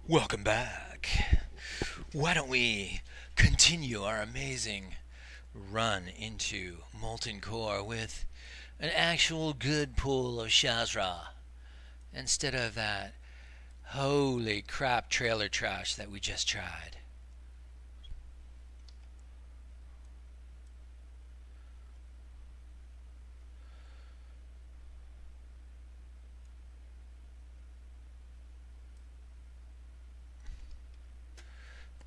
Welcome back. Why don't we continue our amazing run into Molten Core with an actual good pull of Shazra instead of that holy crap trailer trash that we just tried.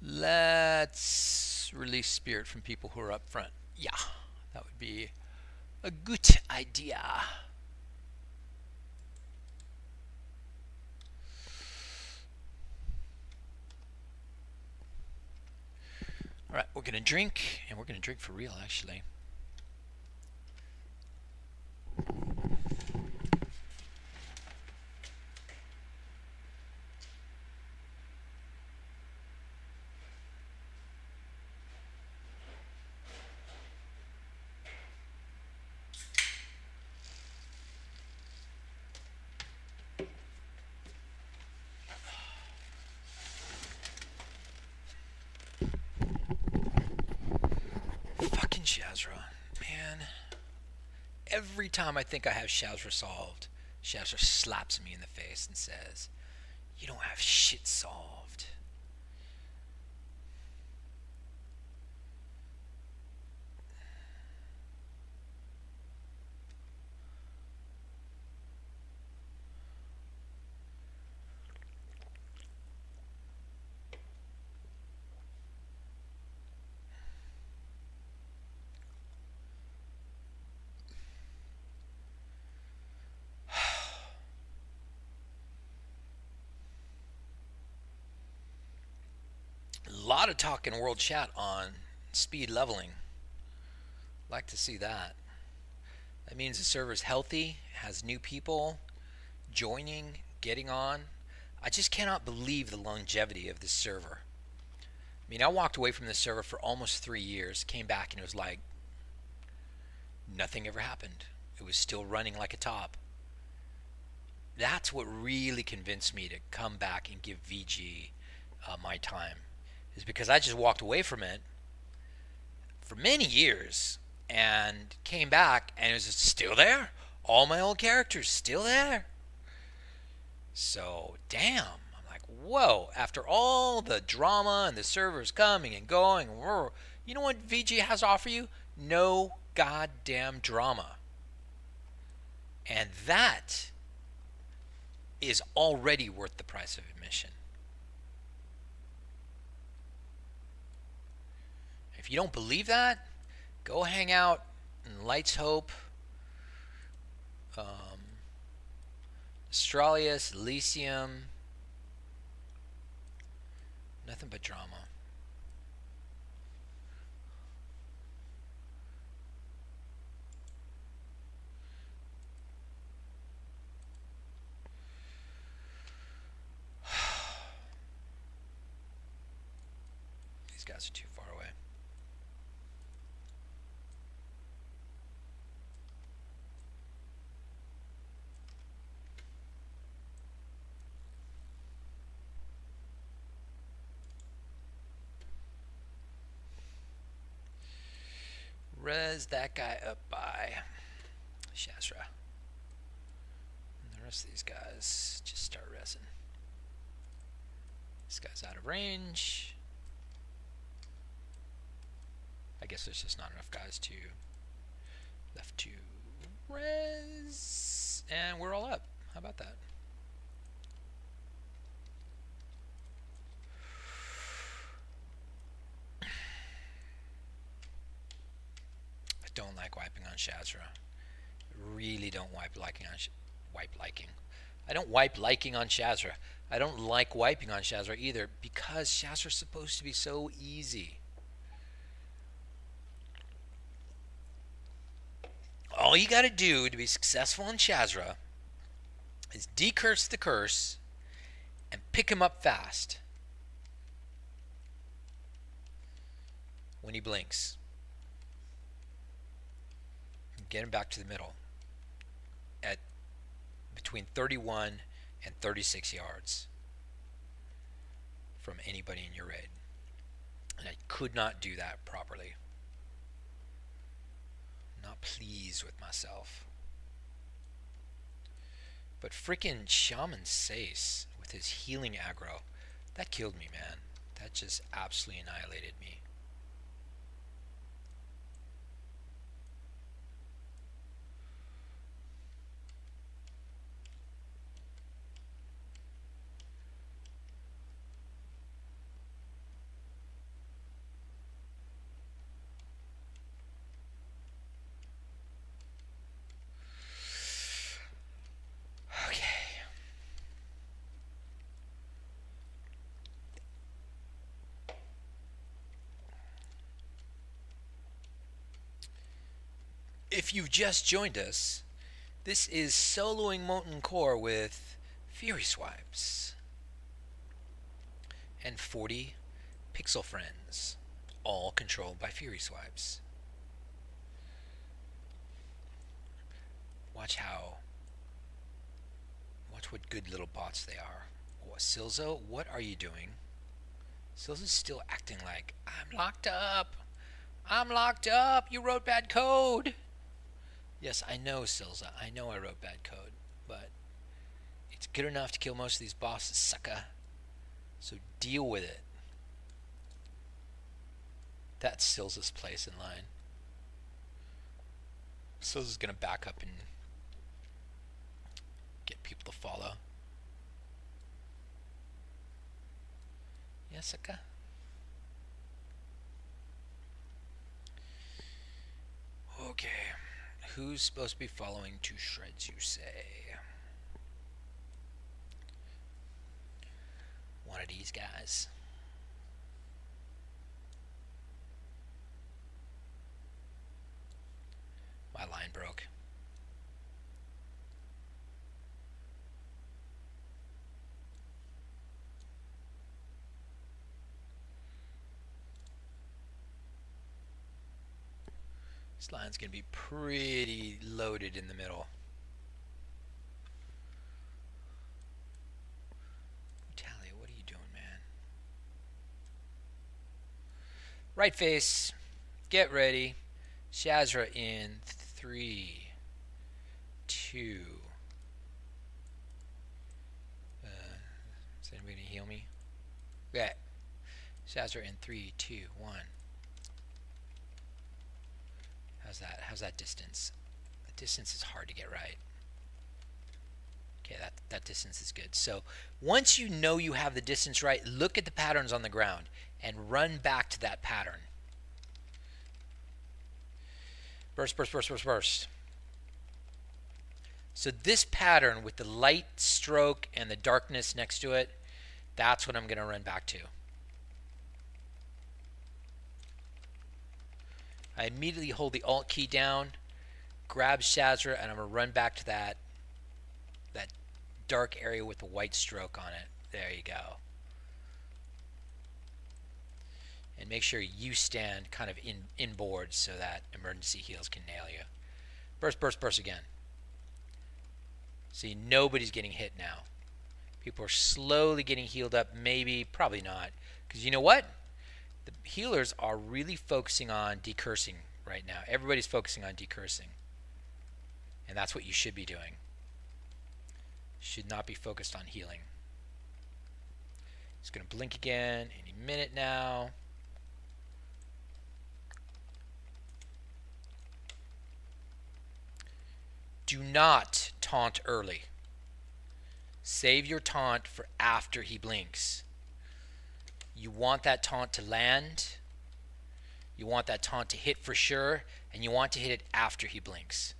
Let's release spirit from people who are up front. Yeah, that would be a good idea. All right, we're going to drink, and we're going to drink for real, actually. Fucking Shazra, man. Every time I think I have Shazra solved, Shazra slaps me in the face and says, "You don't have shit solved." A lot of talk in world chat on speed leveling. Like to see that. That means the server's healthy, has new people joining, getting on. I just cannot believe the longevity of this server. I mean, I walked away from this server for almost 3 years, came back, and it was like nothing ever happened. It was still running like a top. That's what really convinced me to come back and give VG my time, is because I just walked away from it for many years and came back and it was still there. All my old characters still there. So, damn. I'm like, whoa. After all the drama and the servers coming and going, you know what VG has to offer you? No goddamn drama. And that is already worth the price of admission. If you don't believe that, go hang out in Lights Hope, Astralis, Elysium. Nothing but drama. These guys are too far away. Res that guy up by Shazra. And the rest of these guys just start resing. This guy's out of range. I guess there's just not enough guys left to res. And we're all up. How about that? I don't like wiping on Shazra. Really don't wipe liking on I don't wipe liking on Shazra. I don't like wiping on Shazra either because Shazra's supposed to be so easy. All you gotta do to be successful in Shazra is decurse the curse and pick him up fast when he blinks. And get him back to the middle at between 31 and 36 yards from anybody in your raid. And I could not do that properly. Not pleased with myself. But freaking Shaman Sace with his healing aggro, that killed me, man. That just absolutely annihilated me. If you've just joined us, this is soloing Molten Core with Fury Swipes and 40 Pixel Friends, all controlled by Fury Swipes. Watch what good little bots they are. Oh, Silzo, what are you doing? Silzo's still acting like, I'm locked up. I'm locked up. You wrote bad code. Yes, I know, Silza. I know I wrote bad code, but it's good enough to kill most of these bosses, sucker. So deal with it. That's Silza's place in line. Silza's gonna back up and get people to follow. Yes, sucker. Okay. Who's supposed to be following to shreds, you say? One of these guys. My line broke. This line's going to be pretty loaded in the middle. Talia, what are you doing, man? Right face. Get ready. Shazra in 3, 2. Is anybody going to heal me? Okay. Shazra in 3, 2, 1. How's that distance? The distance is hard to get right. Okay, that distance is good. So once you know you have the distance right, look at the patterns on the ground and run back to that pattern. Burst, burst, burst, burst, burst. So this pattern with the light stroke and the darkness next to it, that's what I'm going to run back to. I immediately hold the Alt key down, grab Shazra, and I'm going to run back to that dark area with the white stroke on it. There you go. And make sure you stand kind of inboard so that emergency heals can nail you. Burst, burst, burst again. See, nobody's getting hit now. People are slowly getting healed up. Maybe, probably not. Because you know what? The healers are really focusing on decursing right now. Everybody's focusing on decursing. And that's what you should be doing. Should not be focused on healing. It's going to blink again any minute now. Do not taunt early. Save your taunt for after he blinks. You want that taunt to land. You want that taunt to hit for sure. And you want to hit it after he blinks.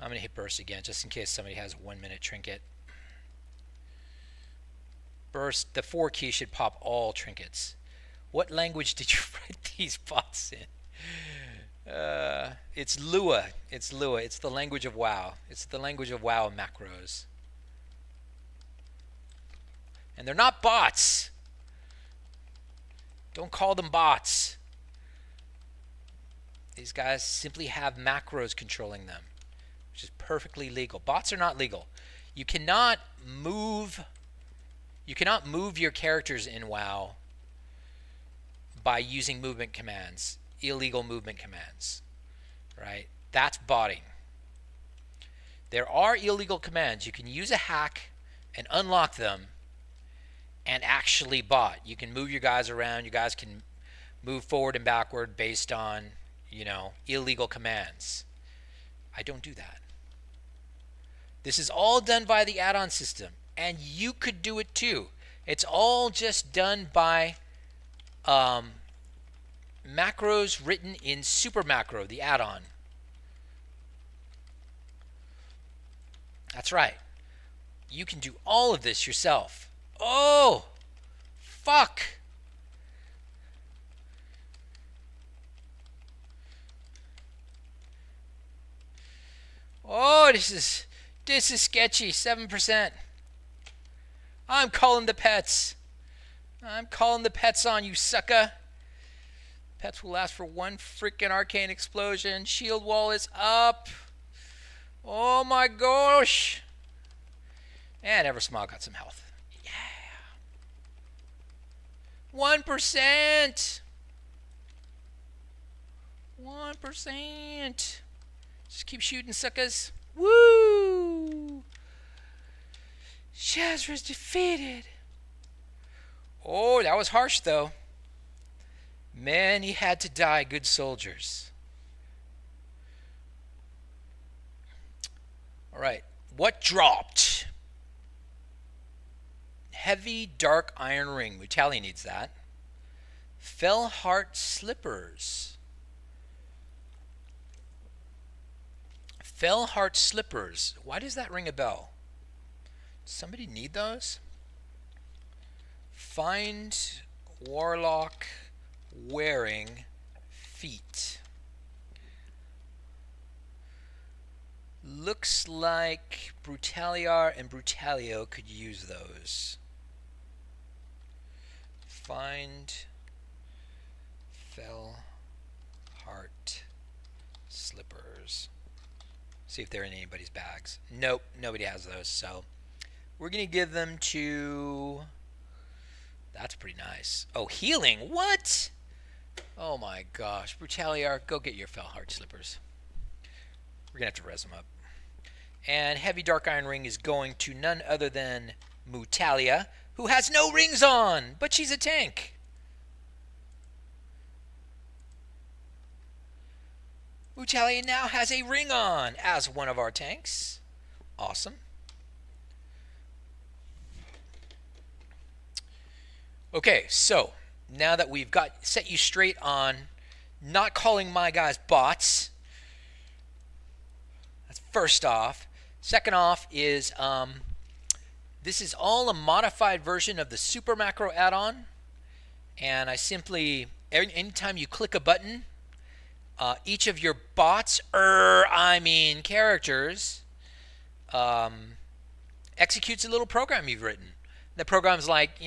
I'm going to hit burst again just in case somebody has a 1 minute trinket. Burst, the 4 key should pop all trinkets. What language did you write these bots in? It's Lua. It's Lua. It's the language of WoW. It's the language of WoW macros. And they're not bots. Don't call them bots. These guys simply have macros controlling them, which is perfectly legal. Bots are not legal. You cannot move your characters in WoW by using movement commands, illegal movement commands, right? That's botting. There are illegal commands. You can use a hack and unlock them and actually bot. You can move your guys around. You guys can move forward and backward based on, illegal commands. I don't do that. This is all done by the add-on system, and you could do it too. It's all just done by macros written in Super Macro, the add-on. That's right. You can do all of this yourself. Oh, fuck. Oh, this is sketchy. 7%. I'm calling the pets. I'm calling the pets on you, sucker. Pets will last for one freaking arcane explosion. Shield wall is up. Oh my gosh. And Eversmile got some health. Yeah. 1%. 1%. Just keep shooting, suckers. Woo! Shazra's defeated. Oh, that was harsh, though. Many had to die, good soldiers. All right, what dropped? Heavy Dark Iron Ring. Mutali needs that. Fell Heart Slippers. Fell Heart Slippers. Why does that ring a bell? Does somebody need those? Find Warlock wearing feet. Looks like Brutaliar and Brutalio could use those. Find Fell Heart Slippers. See if they're in anybody's bags. Nope, nobody has those, so we're going to give them to... That's pretty nice. Oh, healing? What? Oh my gosh. Brutaliar, go get your Fell Heart Slippers. We're going to have to res them up. And Heavy Dark Iron Ring is going to none other than Mutalia, who has no rings on, but she's a tank. Mutalia now has a ring on as one of our tanks. Awesome. Okay, so now that we've set you straight on not calling my guys bots, that's first off. Second off is this is all a modified version of the Super Macro add-on, and I simply, anytime you click a button, each of your bots, characters, executes a little program you've written. The program's like,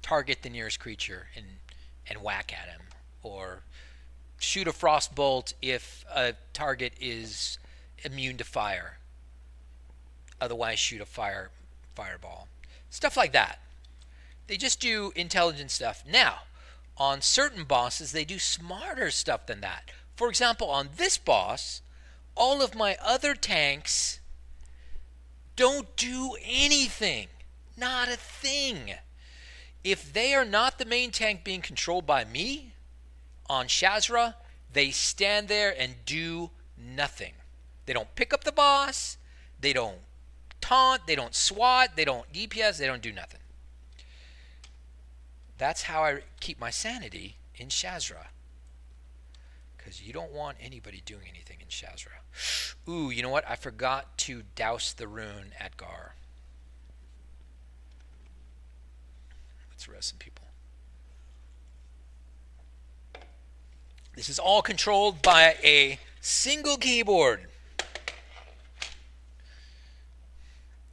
target the nearest creature and whack at him, or shoot a frost bolt if a target is immune to fire. Otherwise, shoot a fireball. Stuff like that. They just do intelligent stuff. Now, on certain bosses, they do smarter stuff than that. For example, on this boss, all of my other tanks don't do anything. Not a thing. If they are not the main tank being controlled by me, on Shazra, they stand there and do nothing. They don't pick up the boss, they don't taunt, they don't SWAT, they don't DPS, they don't do nothing. That's how I keep my sanity in Shazra. Because you don't want anybody doing anything in Shazra. Ooh, you know what? I forgot to douse the rune at Gar. Let's rest some people. This is all controlled by a single keyboard.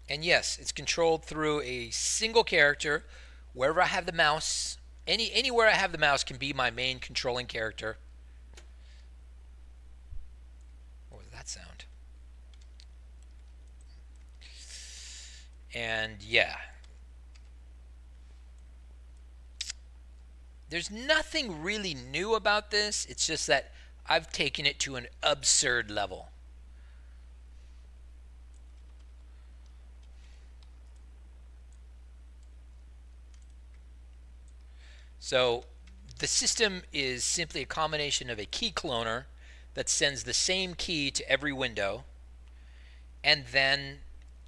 And yes, it's controlled through a single character. Wherever I have the mouse, anywhere I have the mouse can be my main controlling character. that sound? And yeah, there's nothing really new about this. It's just that I've taken it to an absurd level. So the system is simply a combination of a key cloner that sends the same key to every window, and then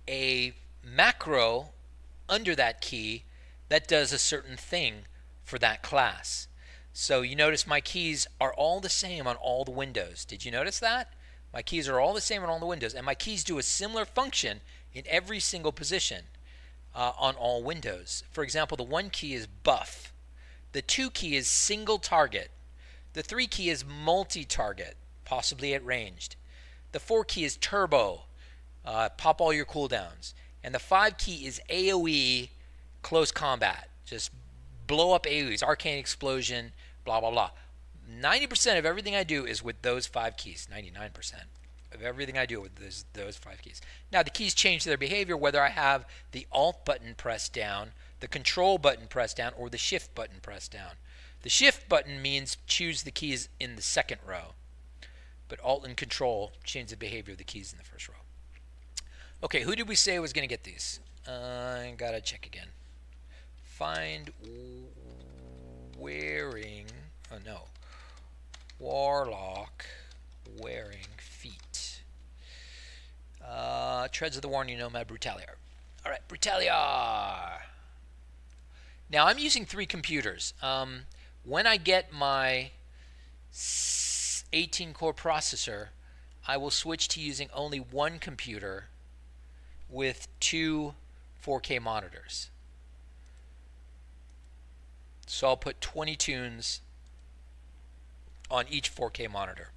a macro under that key that does a certain thing for that class. So you notice my keys are all the same on all the windows. Did you notice that? My keys are all the same on all the windows, and my keys do a similar function in every single position on all windows. For example, the 1 key is buff. The 2 key is single target. The 3 key is multi-target, possibly at ranged. The 4 key is turbo, pop all your cooldowns. And the 5 key is AoE, close combat. Just blow up AoEs, arcane explosion, blah, blah, blah. 90% of everything I do is with those 5 keys. 99% of everything I do with those 5 keys. Now, the keys change their behavior whether I have the Alt button pressed down, the Control button pressed down, or the Shift button pressed down. The Shift button means choose the keys in the second row, but Alt and Control change the behavior of the keys in the first row. Okay, who did we say was going to get these? I gotta check again. Find wearing, oh no, Warlock wearing feet. Treads of the Warning Nomad Brutaliar. All right, Brutaliar. Now I'm using 3 computers. When I get my 18-core processor, I will switch to using only 1 computer with 2 4K monitors. So I'll put 20 tunes on each 4K monitor.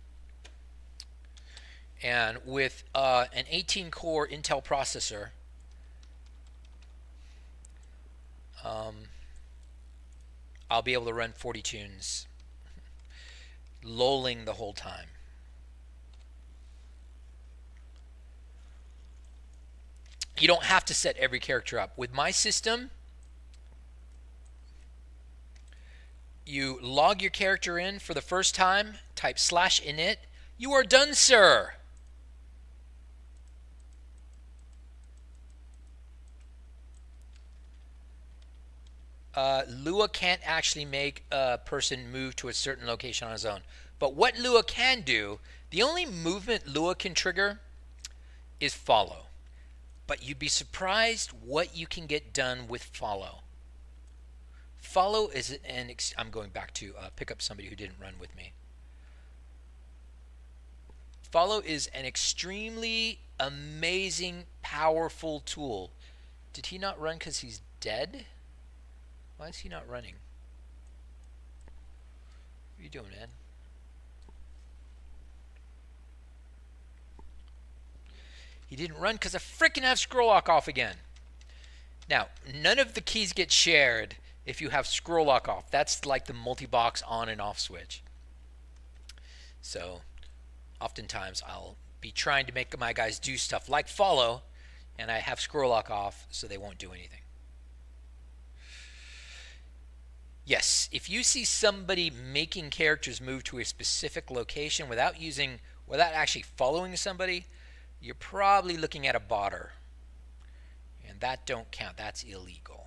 And with an 18-core Intel processor, I'll be able to run 40 tunes, lolling the whole time. You don't have to set every character up. With my system, you log your character in for the first time, type /init. You are done, sir. Lua can't actually make a person move to a certain location on his own. But what Lua can do, the only movement Lua can trigger is follow. But you'd be surprised what you can get done with follow. Follow is I'm going back to pick up somebody who didn't run with me. Follow is an extremely amazing, powerful tool. Did he not run because he's dead? Why is he not running? What are you doing, man? He didn't run because I freaking have scroll lock off again. Now, none of the keys get shared if you have scroll lock off. That's like the multi-box on and off switch. So, oftentimes I'll be trying to make my guys do stuff like follow, and I have scroll lock off so they won't do anything. Yes, if you see somebody making characters move to a specific location without actually following somebody, you're probably looking at a botter. And that don't count. That's illegal.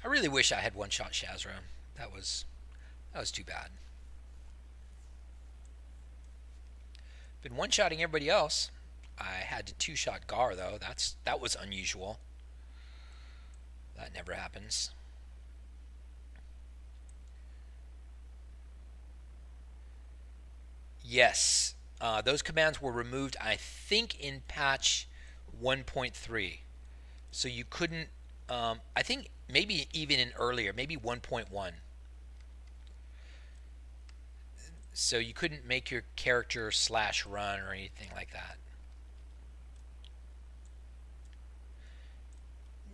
I really wish I had one-shot Shazra. That was too bad. Been one-shotting everybody else. I had to two-shot Gar though. That was unusual. That never happens. Yes, those commands were removed, I think, in patch 1.3. So you couldn't I think maybe even in earlier, maybe 1.1. So you couldn't make your character slash run or anything like that.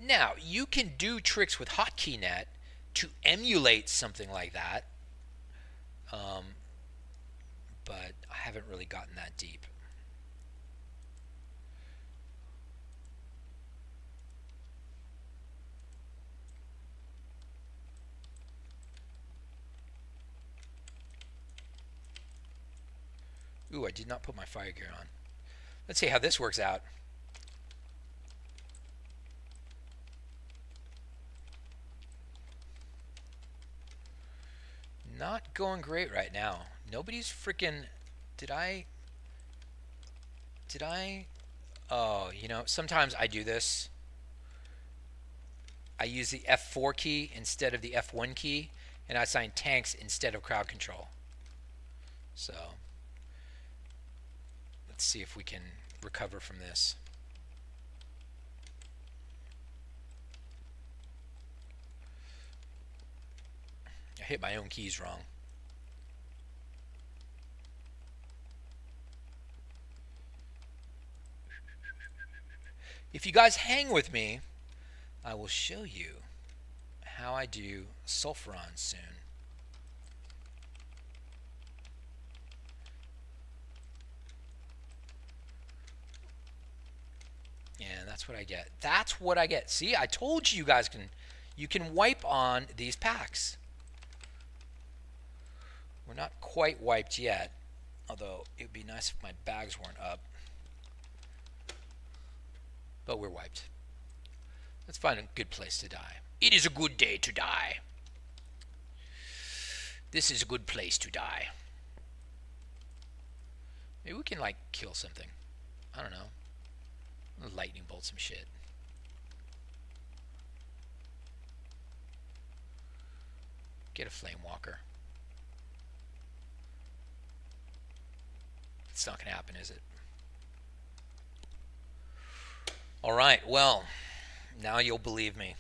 Now, you can do tricks with HotKeyNet to emulate something like that, um, but I haven't really gotten that deep. Ooh, I did not put my fire gear on. Let's see how this works out. Not going great right now. Nobody's freaking... Did I... Did I... Oh, you know, sometimes I do this. I use the F4 key instead of the F1 key, and I assign tanks instead of crowd control. So, let's see if we can recover from this. I hit my own keys wrong. If you guys hang with me, I will show you how I do sulfuron soon. And that's what I get. That's what I get. See, I told you guys you can wipe on these packs. We're not quite wiped yet, although it would be nice if my bags weren't up. But we're wiped. Let's find a good place to die. It is a good day to die. This is a good place to die. Maybe we can, like, kill something. I don't know. Lightning bolt some shit. Get a flame walker. It's not going to happen, is it? All right, well, now you'll believe me.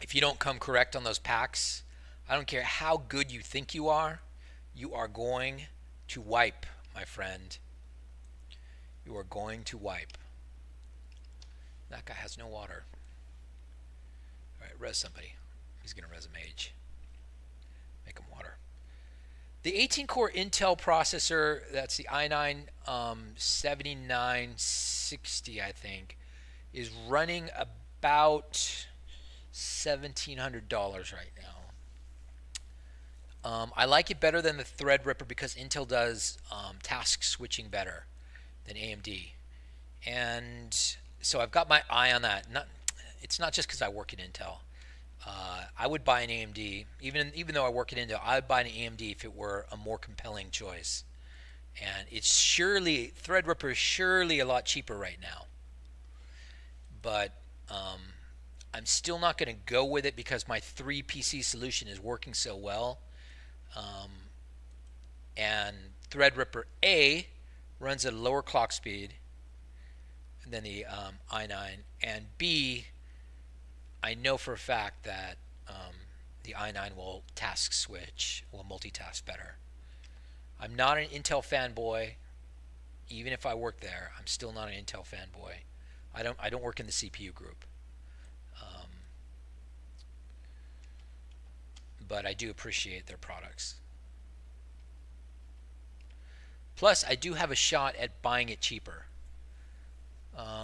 If you don't come correct on those packs, I don't care how good you think you are going to wipe, my friend. You are going to wipe. That guy has no water. All right, res somebody. He's going to res a mage. Make him water. The 18-core Intel processor, that's the i9 7960, I think, is running about $1,700 right now. I like it better than the Threadripper because Intel does task switching better than AMD. And so I've got my eye on that. It's not just because I work at Intel. I would buy an AMD, even though I work at Intel, I would buy an AMD if it were a more compelling choice. And it's surely, Threadripper is surely a lot cheaper right now. But I'm still not going to go with it because my 3 PC solution is working so well. And Threadripper A runs at a lower clock speed than the i9, and B, I know for a fact that the i9 will task switch, will multitask better. I'm not an Intel fanboy. Even if I work there, I'm still not an Intel fanboy. I don't work in the CPU group. But I do appreciate their products. Plus, I do have a shot at buying it cheaper.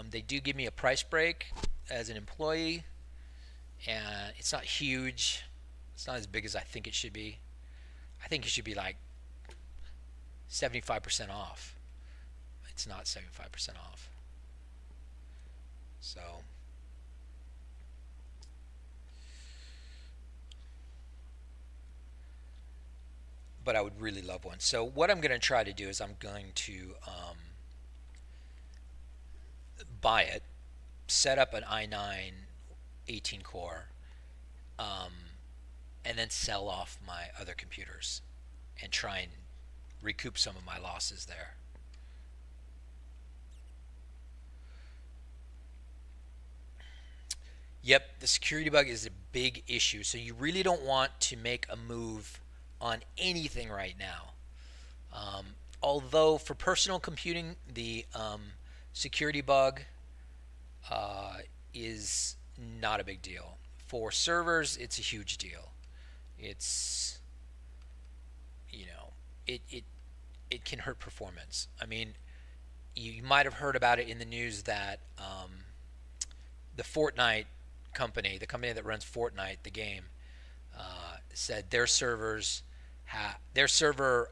They do give me a price break as an employee, and it's not huge. It's not as big as I think it should be. I think it should be like 75% off. It's not 75% off. So, but I would really love one. So what I'm going to try to do is I'm going to buy it, set up an i9 18 core, and then sell off my other computers and try and recoup some of my losses there. Yep, the security bug is a big issue. So you really don't want to make a move on anything right now. Um, Although for personal computing, the security bug uh, is not a big deal. For servers, it's a huge deal. It's, you know, it it can hurt performance. I mean, you might have heard about it in the news that the Fortnite company, the company that runs Fortnite, the game, said their servers, their server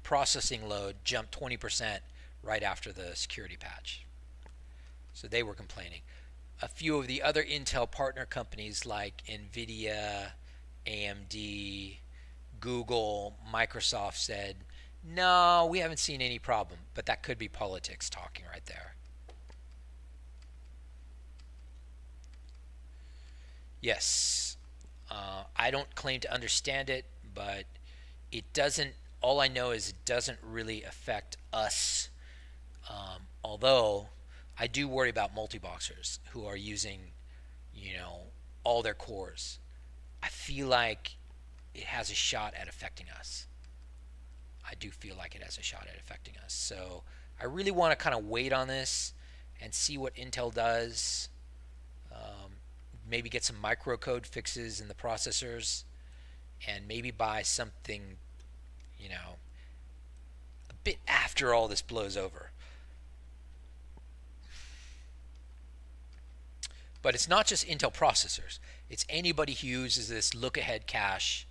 processing load jumped 20% right after the security patch. So they were complaining. A few of the other Intel partner companies like Nvidia, AMD, Google, Microsoft said, no, we haven't seen any problem. But that could be politics talking right there. Yes. I don't claim to understand it, but it doesn't, all I know is it doesn't really affect us. Although I do worry about multi-boxers who are using, you know, all their cores. I feel like it has a shot at affecting us. I do feel like it has a shot at affecting us. So I really want to kind of wait on this and see what Intel does. Um, Maybe get some microcode fixes in the processors and maybe buy something, you know, a bit after all this blows over. But it's not just Intel processors. It's anybody who uses this look-ahead cache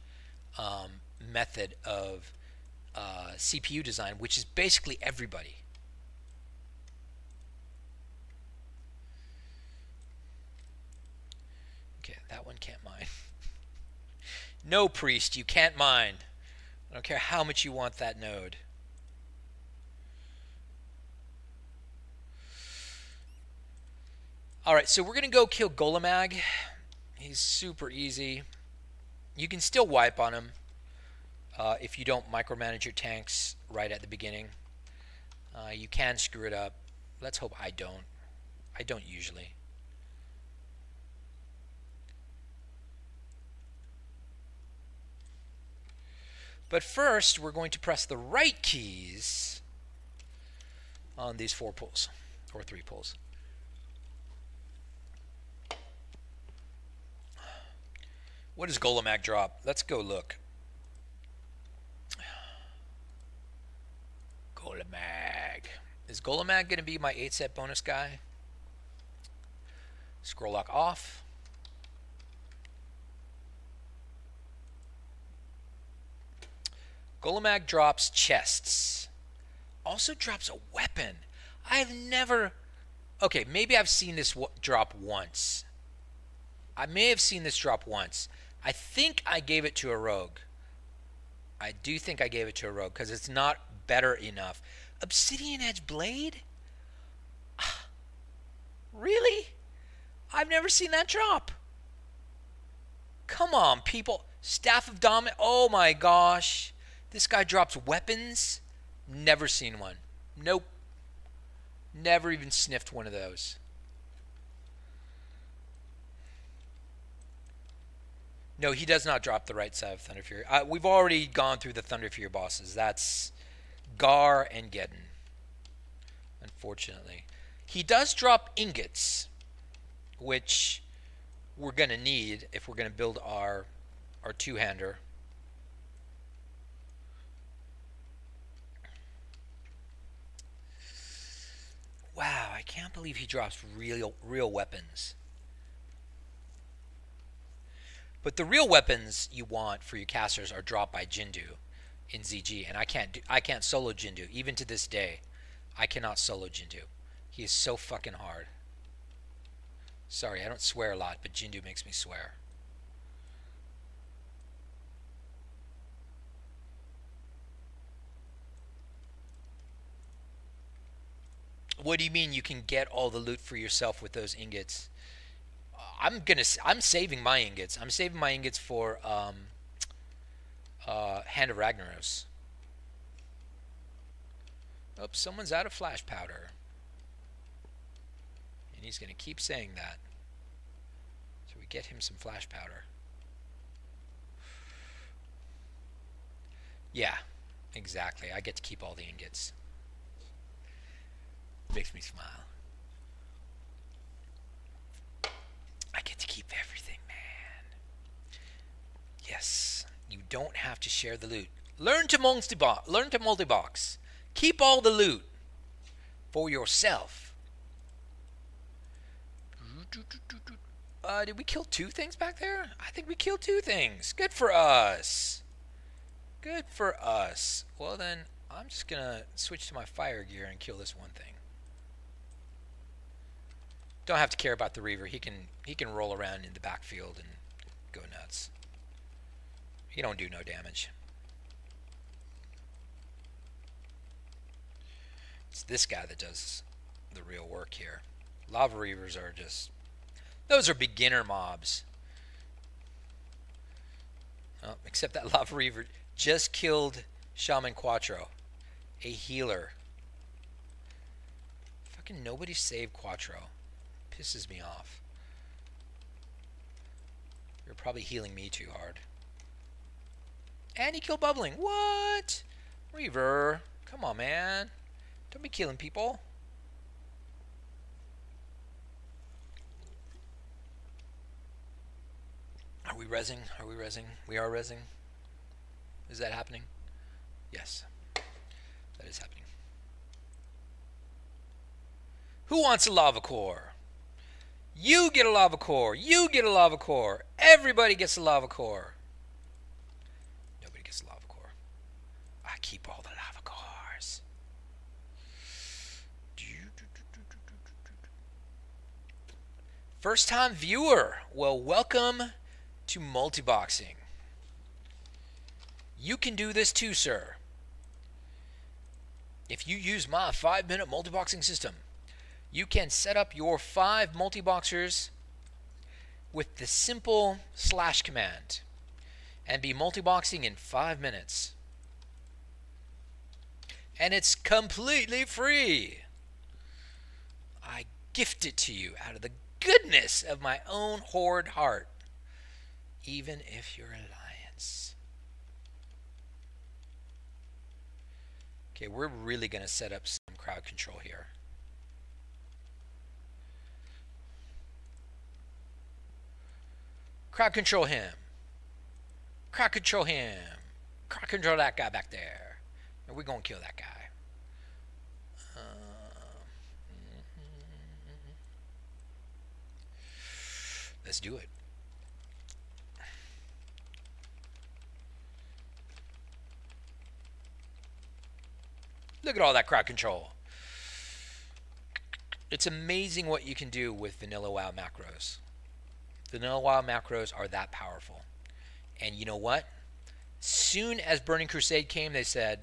method of CPU design, which is basically everybody. Okay, that one can't mine. No, priest, you can't mine. I don't care how much you want that node. Alright, so we're going to go kill Golemag. He's super easy. You can still wipe on him if you don't micromanage your tanks right at the beginning. You can screw it up. Let's hope I don't. I don't usually. But first, we're going to press the right keys on these 4 pulls, or 3 pulls. What does Golemag drop? Let's go look. Golemag. Is Golemag going to be my 8-set bonus guy? Scroll lock off. Golemag drops chests. Also drops a weapon. I've never... Okay, maybe I've seen this drop once. I may have seen this drop once. I think I gave it to a rogue. I do think I gave it to a rogue because it's not better enough. Obsidian Edge Blade? Really? I've never seen that drop. Come on, people. Staff of Dominant. Oh my gosh. This guy drops weapons. Never seen one. Nope. Never even sniffed one of those. No, he does not drop the right side of Thunder Fury. We've already gone through the Thunder Fury bosses. That's Gar and Geddon, unfortunately. He does drop ingots, which we're going to need if we're going to build our two-hander. Wow, I can't believe he drops real weapons. But the real weapons you want for your casters are dropped by Jindu in ZG, and I can't solo Jindu. Even to this day, I cannot solo Jindu. He is so fucking hard. Sorry, I don't swear a lot, but Jindu makes me swear. What do you mean you can get all the loot for yourself with those ingots? I'm saving my ingots. I'm saving my ingots for Hand of Ragnaros. Oops, someone's out of flash powder. And he's going to keep saying that. So we get him some flash powder. Yeah, exactly. I get to keep all the ingots. Makes me smile. I get to keep everything, man. Yes, you don't have to share the loot. Learn to multi-box. Keep all the loot for yourself. Did we kill 2 things back there? I think we killed 2 things. Good for us. Good for us. Well then, I'm just gonna switch to my fire gear and kill this one thing. Don't have to care about the Reaver. He can roll around in the backfield and go nuts. He don't do no damage. It's this guy that does the real work here. Lava Reavers are just... those are beginner mobs. Oh, except that Lava Reaver just killed Shaman Quattro, a healer. Fucking nobody saved Quattro. Pisses me off. You're probably healing me too hard. And he killed Bubbling. What? Reaver, come on, man. Don't be killing people. Are we rezzing? Are we rezzing? We are rezzing. Is that happening? Yes. That is happening. Who wants a lava core? You get a lava core. You get a lava core. Everybody gets a lava core. Nobody gets a lava core. I keep all the lava cores. First time viewer. Well, welcome to multiboxing. You can do this too, sir. If you use my 5-minute multiboxing system, you can set up your 5 multiboxers with the simple slash command and be multiboxing in 5 minutes. And it's completely free. I gift it to you out of the goodness of my own horde heart, even if you're Alliance. Okay, we're really going to set up some crowd control here. Crowd control him. Crowd control him. Crowd control that guy back there. And we're going to kill that guy. Let's do it. Look at all that crowd control. It's amazing what you can do with Vanilla WoW macros. Vanilla WoW macros are that powerful. And you know what? Soon as Burning Crusade came, they said,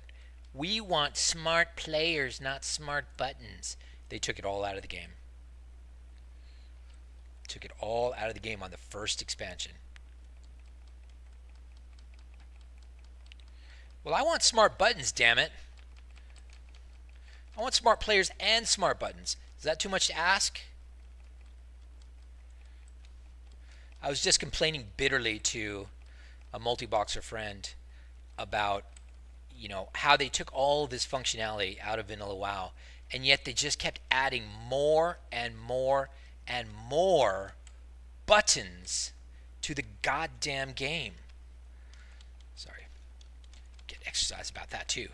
we want smart players, not smart buttons. They took it all out of the game. Took it all out of the game on the first expansion. Well, I want smart buttons, damn it. I want smart players and smart buttons. Is that too much to ask? I was just complaining bitterly to a multi-boxer friend about, you know, how they took all this functionality out of Vanilla WoW, and yet they just kept adding more and more and more buttons to the goddamn game. Sorry. Get exercise about that too.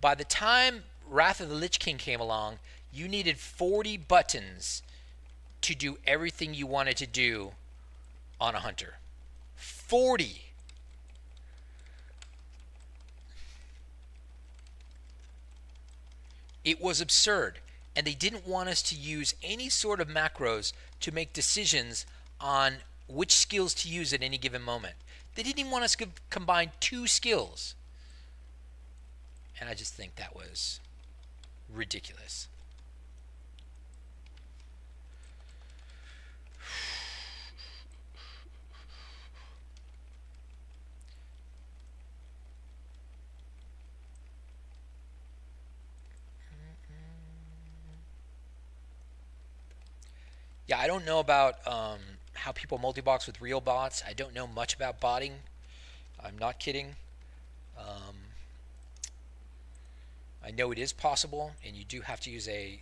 By the time Wrath of the Lich King came along, you needed 40 buttons to do everything you wanted to do on a hunter. 40. It was absurd. And they didn't want us to use any sort of macros to make decisions on which skills to use at any given moment. They didn't even want us to combine 2 skills. And I just think that was ridiculous. Yeah, I don't know about how people multi-box with real bots. I don't know much about botting. I'm not kidding. Um, I know it is possible, and you do have to use a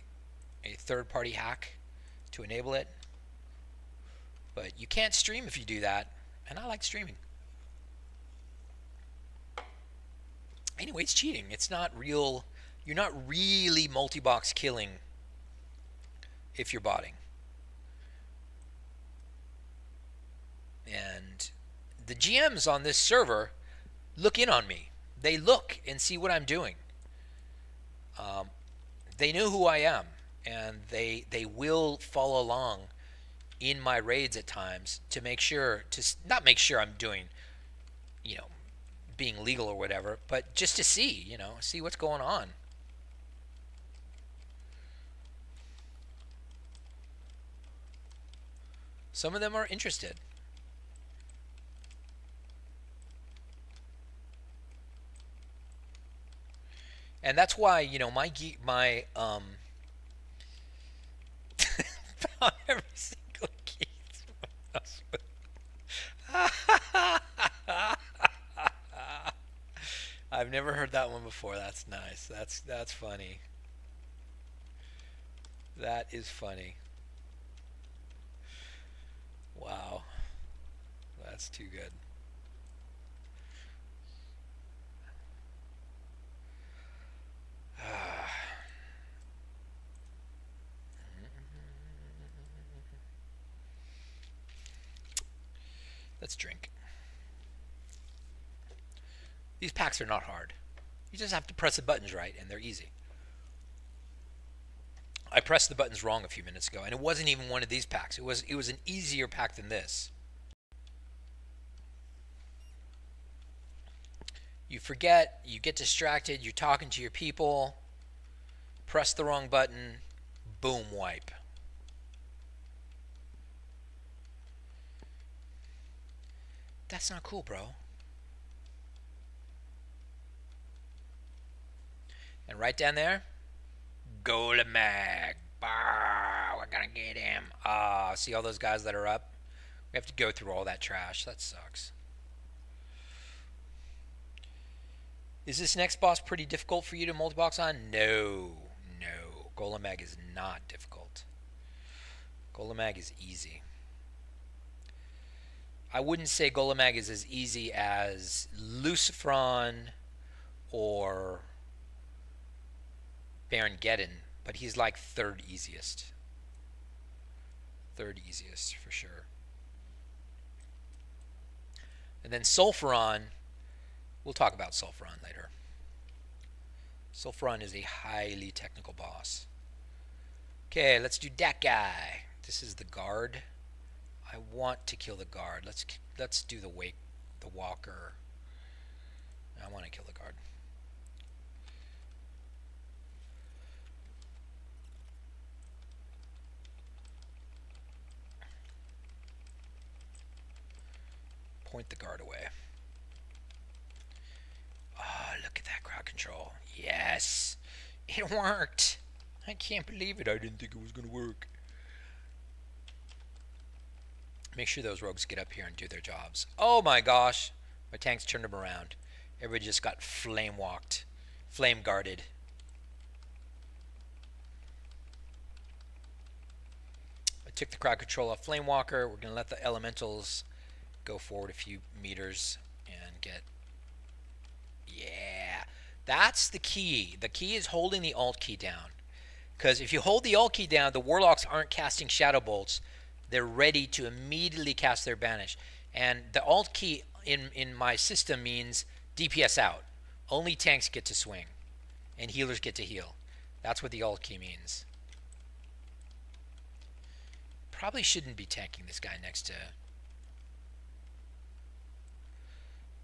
third-party hack to enable it. But you can't stream if you do that, and I like streaming. Anyway, it's cheating. It's not real. You're not really multi-box killing if you're botting. And the GMs on this server look in on me. They look and see what I'm doing. They know who I am, and they will follow along in my raids at times to make sure to not make sure I'm doing, you know, being legal or whatever, but just to see, see what's going on. Some of them are interested. And that's why, my every single key. I've never heard that one before. That's nice. That's funny. That is funny. Wow. That's too good. Let's drink. These packs are not hard. You just have to press the buttons right, and they're easy. I pressed the buttons wrong a few minutes ago, and it wasn't even one of these packs. It was an easier pack than this. You forget, you get distracted, you're talking to your people, press the wrong button, boom, wipe. That's not cool, bro. And right down there, Golem Mag. We're gonna get him. See all those guys that are up? We have to go through all that trash. That sucks. Is this next boss pretty difficult for you to multi-box on? No. Golem Mag is not difficult. Golem Mag is easy. I wouldn't say Golem Mag is as easy as Lucifron or Baron Geddon, but he's like third easiest. Third easiest for sure. And then Sulfuron, we'll talk about Sulfuron later. Sulfuron is a highly technical boss. Okay, let's do that guy. This is the guard. I want to kill the guard. Let's do the walker. I want to kill the guard. Point the guard away. Oh, look at that crowd control. Yes, it worked. I can't believe it. I didn't think it was going to work. Make sure those rogues get up here and do their jobs. Oh my gosh. My tanks turned them around. Everybody just got flame walked. Flame guarded. I took the crowd control off Flame Walker. We're going to let the elementals go forward a few meters and get... Yeah. That's the key. The key is holding the Alt key down. Because if you hold the Alt key down, the Warlocks aren't casting Shadow Bolts. They're ready to immediately cast their Banish. And the Alt key in my system means DPS out. Only tanks get to swing. And healers get to heal. That's what the Alt key means. Probably shouldn't be tanking this guy next to...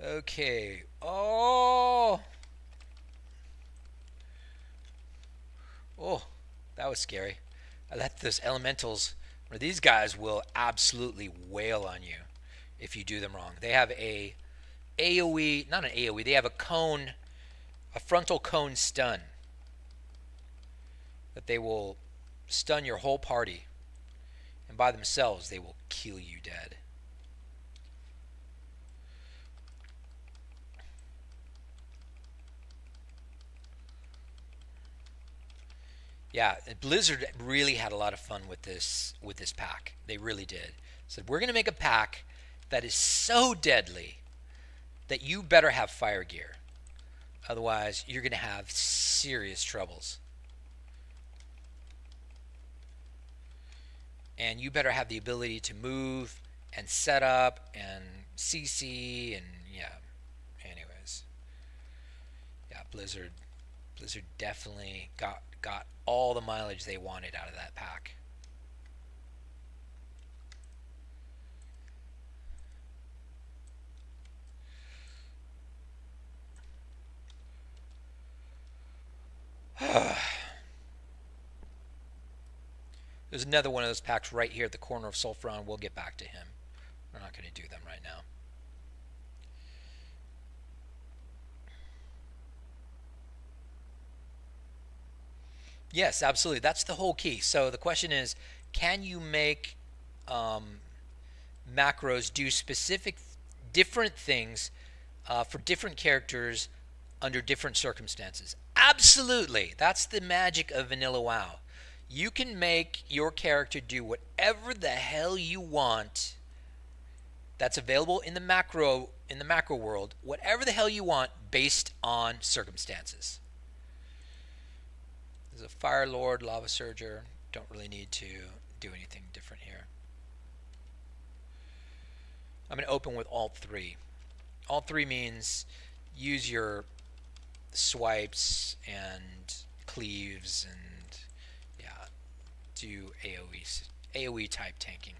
Okay. Oh! Oh, that was scary. I let those elementals... Or these guys will absolutely wail on you if you do them wrong. They have a AoE, not an AoE, they have a cone, a frontal cone stun. That they will stun your whole party. And by themselves, they will kill you dead. Yeah, Blizzard really had a lot of fun with this pack. They really did. Said we're going to make a pack that is so deadly that you better have fire gear. Otherwise, you're going to have serious troubles. And you better have the ability to move and set up and CC and yeah. Anyways, yeah, Blizzard definitely got all the mileage they wanted out of that pack. There's another one of those packs right here at the corner of Sulfuron. We'll get back to him. We're not going to do them right now. Yes, absolutely. That's the whole key. So the question is, can you make macros do specific different things for different characters under different circumstances? Absolutely. That's the magic of Vanilla WoW. You can make your character do whatever the hell you want that's available in the macro world, whatever the hell you want based on circumstances. There's a Fire Lord, Lava Surger. Don't really need to do anything different here. I'm going to open with Alt 3. Alt 3 means use your swipes and cleaves and yeah, do AoE type tanking.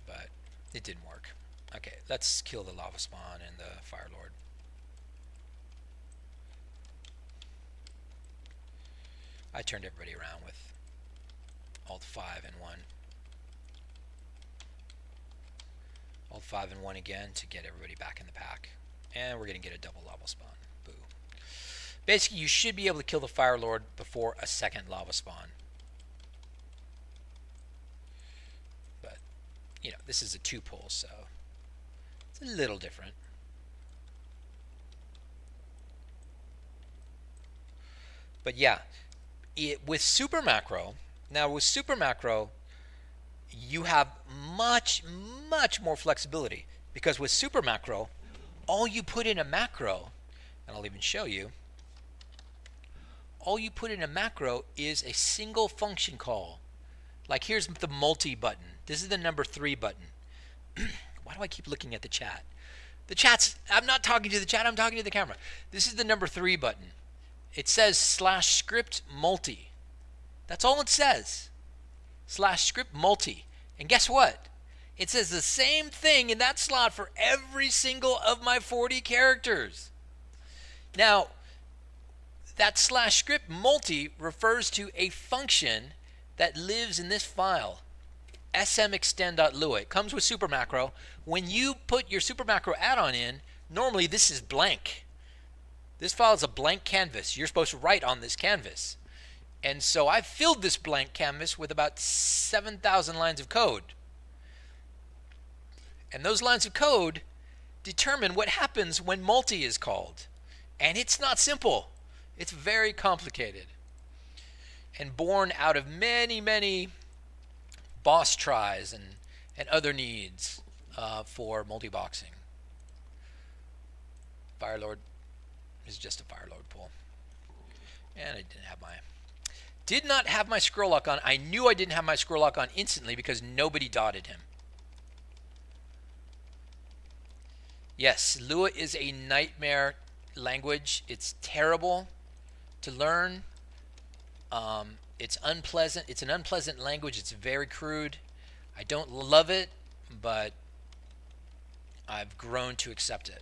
But it didn't work. Okay, let's kill the Lava Spawn and the Fire Lord. I turned everybody around with Alt 5 and 1. Alt 5 and 1 again to get everybody back in the pack. And we're going to get a double lava spawn. Boo. Basically, you should be able to kill the Fire Lord before a second lava spawn. But, you know, this is a 2-pull, so it's a little different. But yeah, with Super Macro, now with Super Macro, you have much more flexibility, because with Super Macro, all you put in a macro, and I'll even show you, all you put in a macro is a single function call. Like here's the multi button. This is the number 3 button. Why do I keep looking at the chat? The chat's, I'm not talking to the chat, I'm talking to the camera. This is the number 3 button. It says /script multi. That's all it says. /script multi. And guess what? It says the same thing in that slot for every single of my 40 characters. Now, that /script multi refers to a function that lives in this file, smextend.lua. It comes with Super Macro. When you put your Super Macro add-on in, normally this is blank. This file is a blank canvas. You're supposed to write on this canvas. And so I filled this blank canvas with about 7,000 lines of code. And those lines of code determine what happens when multi is called. And it's not simple. It's very complicated. And born out of many boss tries and other needs for multi-boxing. Firelord is just a Firelord pull. And I did not have my scroll lock on. I knew I didn't have my scroll lock on instantly because nobody dotted him. Yes, Lua is a nightmare language. It's terrible to learn. It's unpleasant. It's an unpleasant language. It's very crude. I don't love it, but I've grown to accept it.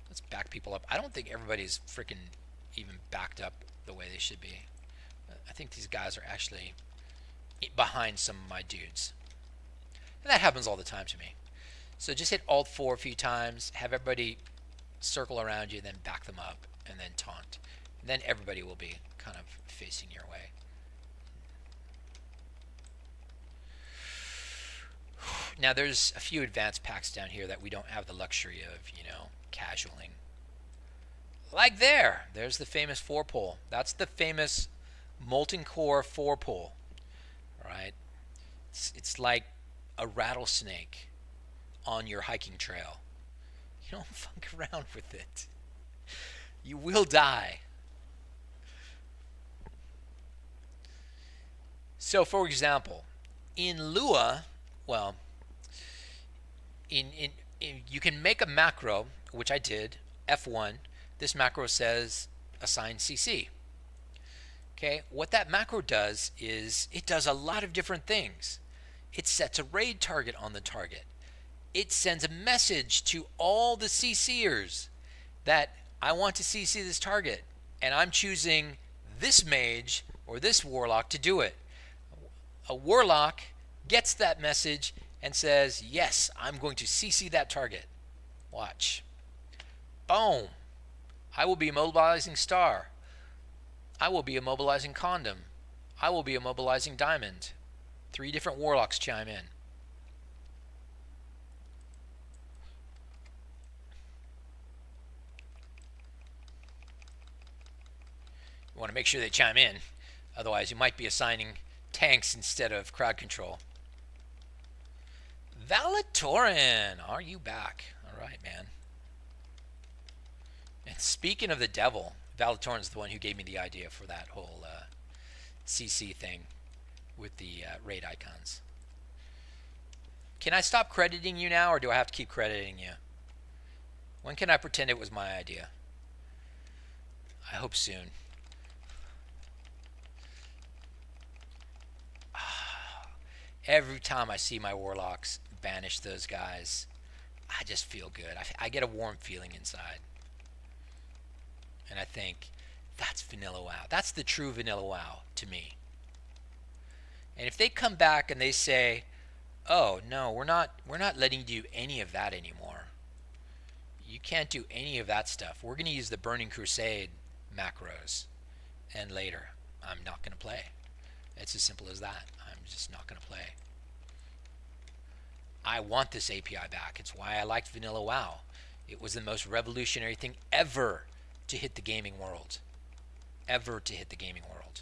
Let's back people up. I don't think everybody's freaking even backed up the way they should be. I think these guys are actually behind some of my dudes. And that happens all the time to me. So just hit Alt 4 a few times, have everybody circle around you, then back them up, and then taunt. And then everybody will be kind of facing your way. Now there's a few advanced packs down here that we don't have the luxury of, casualing. Like there's the famous 4-pole. That's the famous Molten Core 4-pole, right? It's like a rattlesnake on your hiking trail. You don't funk around with it. You will die. So, for example, in Lua, well, you can make a macro, which I did, F1. This macro says assign CC. Okay, what that macro does is it does a lot of different things. It sets a raid target on the target. It sends a message to all the CCers that I want to CC this target, and I'm choosing this mage or this warlock to do it. A warlock gets that message and says, yes, I'm going to CC that target. Watch. Boom. I will be immobilizing Star. I will be immobilizing Condom. I will be immobilizing Diamond. 3 different warlocks chime in. You want to make sure they chime in. Otherwise, you might be assigning tanks instead of crowd control. Valatorin, are you back? All right, man. And speaking of the devil, Valatorin's the one who gave me the idea for that whole CC thing with the raid icons. Can I stop crediting you now, or do I have to keep crediting you? When can I pretend it was my idea? I hope soon. Every time I see my warlocks banish those guys, I just feel good. I get a warm feeling inside. And I think, that's vanilla WoW. That's the true vanilla WoW to me. And if they come back and they say, oh, no, we're not letting you do any of that anymore. You can't do any of that stuff. We're going to use the Burning Crusade macros. And later, I'm not going to play. It's as simple as that. I'm just not going to play. I want this API back. It's why I liked vanilla WoW. It was the most revolutionary thing ever to hit the gaming world. Ever to hit the gaming world.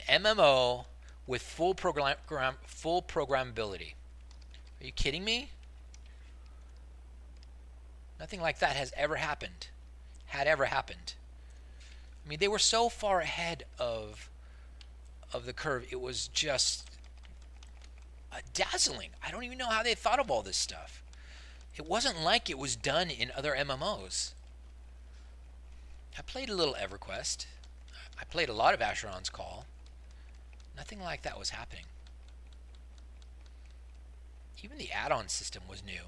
An MMO with full programmability. Are you kidding me? Nothing like that has ever happened. Had ever happened. I mean, they were so far ahead of the curve. It was just dazzling. I don't even know how they thought of all this stuff. It wasn't like it was done in other MMOs. I played a little EverQuest. I played a lot of Asheron's Call. Nothing like that was happening. Even the add-on system was new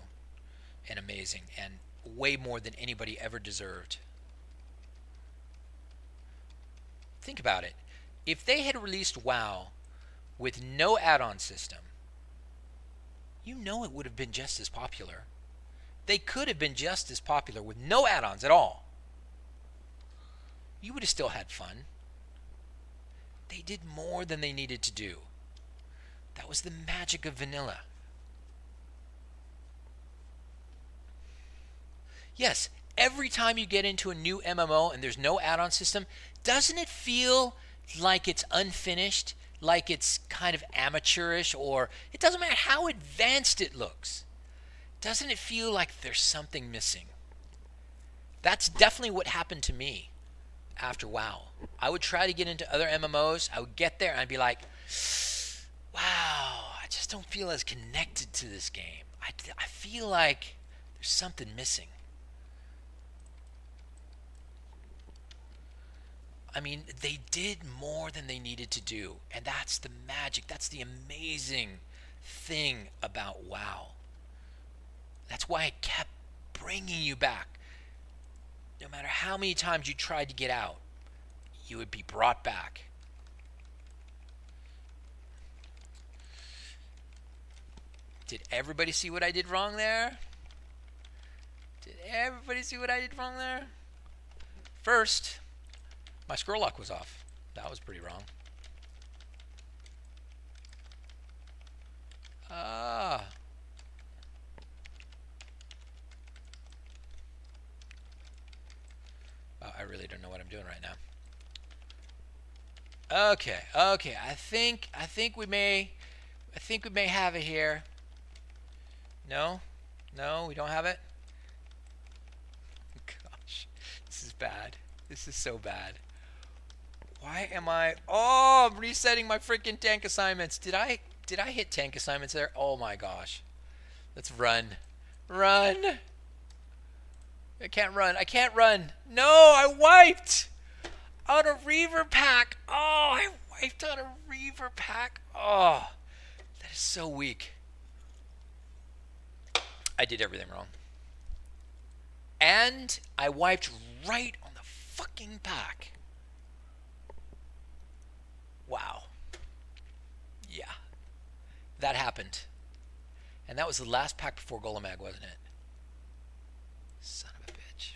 and amazing and way more than anybody ever deserved. Think about it. If they had released WoW with no add-on system, you know it would have been just as popular. They could have been just as popular with no add-ons at all. You would have still had fun. They did more than they needed to do. That was the magic of vanilla. Yes, every time you get into a new MMO and there's no add-on system, doesn't it feel like it's unfinished, like it's kind of amateurish, or it doesn't matter how advanced it looks. Doesn't it feel like there's something missing? That's definitely what happened to me after WoW. I would try to get into other MMOs. I would get there and I'd be like, wow, I just don't feel as connected to this game. I feel like there's something missing. I mean, they did more than they needed to do. And that's the magic. That's the amazing thing about WoW. That's why it kept bringing you back. No matter how many times you tried to get out, you would be brought back. Did everybody see what I did wrong there? Did everybody see what I did wrong there? First, my scroll lock was off. That was pretty wrong. what I'm doing right now. Okay, okay. I think we may have it here. No, no, we don't have it. Gosh, this is bad. This is so bad. Why am I? Oh, I'm resetting my freaking tank assignments. Did I hit tank assignments there? Oh my gosh. Let's run. Run. I can't run. I can't run. No, I wiped on a Reaver pack. Oh, I wiped on a Reaver pack. Oh, that is so weak. I did everything wrong. And I wiped right on the fucking pack. Wow. Yeah. That happened. And that was the last pack before Golemag, wasn't it? Son of a bitch.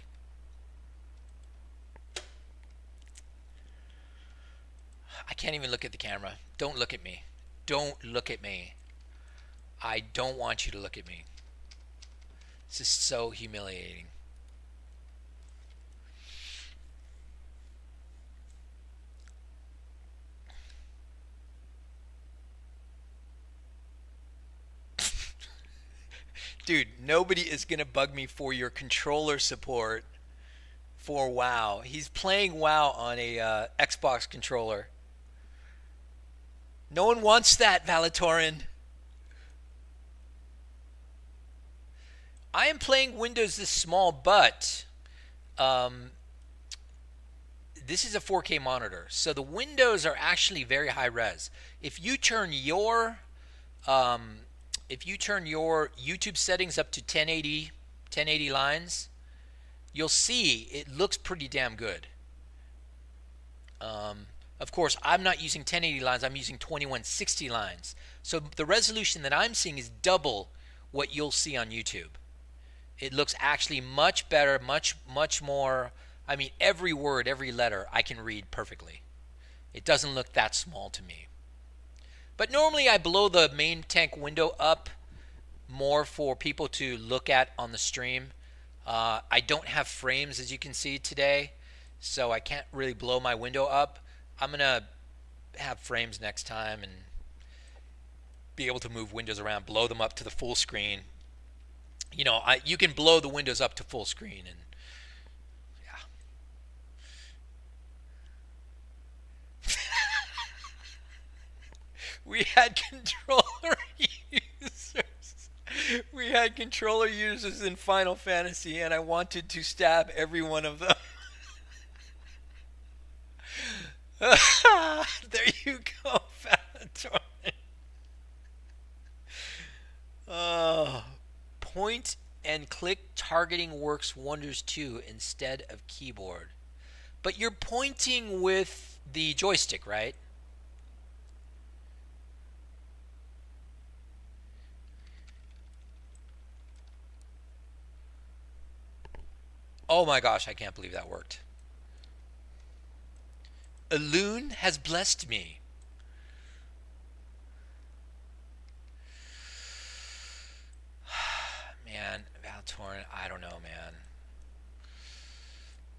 I can't even look at the camera. Don't look at me. Don't look at me. I don't want you to look at me. This is so humiliating. Dude, nobody is going to bug me for your controller support for WoW. He's playing WoW on a Xbox controller. No one wants that, Valatorin. I am playing Windows this small, but this is a 4K monitor. So the windows are actually very high res. If you turn your YouTube settings up to 1080 lines, you'll see it looks pretty damn good. Of course, I'm not using 1080 lines. I'm using 2160 lines. So the resolution that I'm seeing is double what you'll see on YouTube. It looks actually much better, much more. I mean, every word, every letter I can read perfectly. It doesn't look that small to me. But normally I blow the main tank window up more for people to look at on the stream. I don't have frames, as you can see today, so I can't really blow my window up. I'm going to have frames next time and be able to move windows around, blow them up to the full screen. You know, you can blow the windows up to full screen, and yeah. We had controller users. We had controller users in Final Fantasy, and I wanted to stab every one of them. There you go, Valentine. Point and click targeting works wonders too instead of keyboard. But you're pointing with the joystick, right? Oh my gosh, I can't believe that worked. A loon has blessed me. Man, Valtorn, I don't know, man.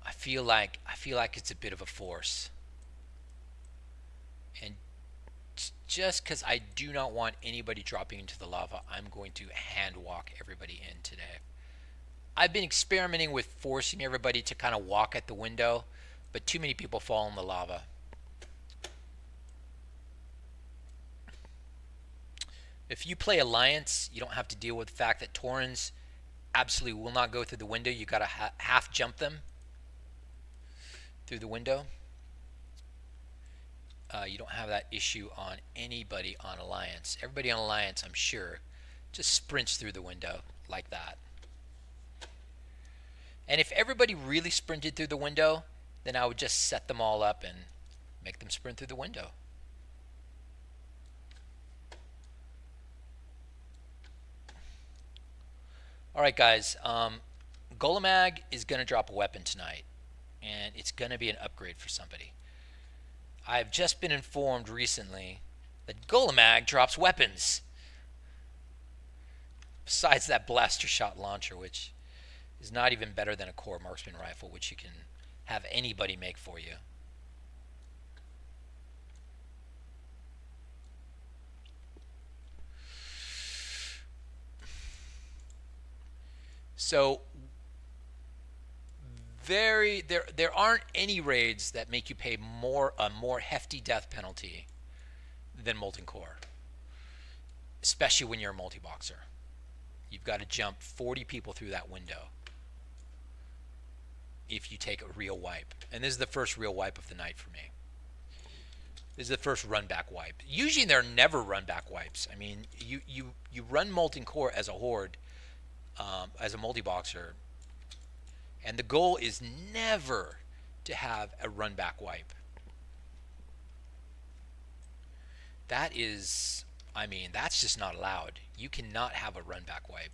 I feel like it's a bit of a force. And just because I do not want anybody dropping into the lava, I'm going to hand walk everybody in today. I've been experimenting with forcing everybody to kind of walk at the window, but too many people fall in the lava. If you play Alliance, you don't have to deal with the fact that Taurens absolutely will not go through the window. You got to half jump them through the window. You don't have that issue on anybody on Alliance. Everybody on Alliance, I'm sure, just sprints through the window like that. And if everybody really sprinted through the window, then I would just set them all up and make them sprint through the window. Alright guys, Golemag is going to drop a weapon tonight, and it's going to be an upgrade for somebody. I've just been informed recently that Golemag drops weapons. Besides that blaster shot launcher, which is not even better than a core marksman rifle, which you can have anybody make for you. So there aren't any raids that make you pay a more hefty death penalty than Molten Core, especially when you're a multi-boxer. You've got to jump 40 people through that window if you take a real wipe. And this is the first real wipe of the night for me. This is the first run back wipe. Usually they're never run back wipes. I mean, you run Molten Core as a horde, as a multi-boxer, and the goal is never to have a run back wipe. That is, I mean, that's just not allowed. You cannot have a run back wipe.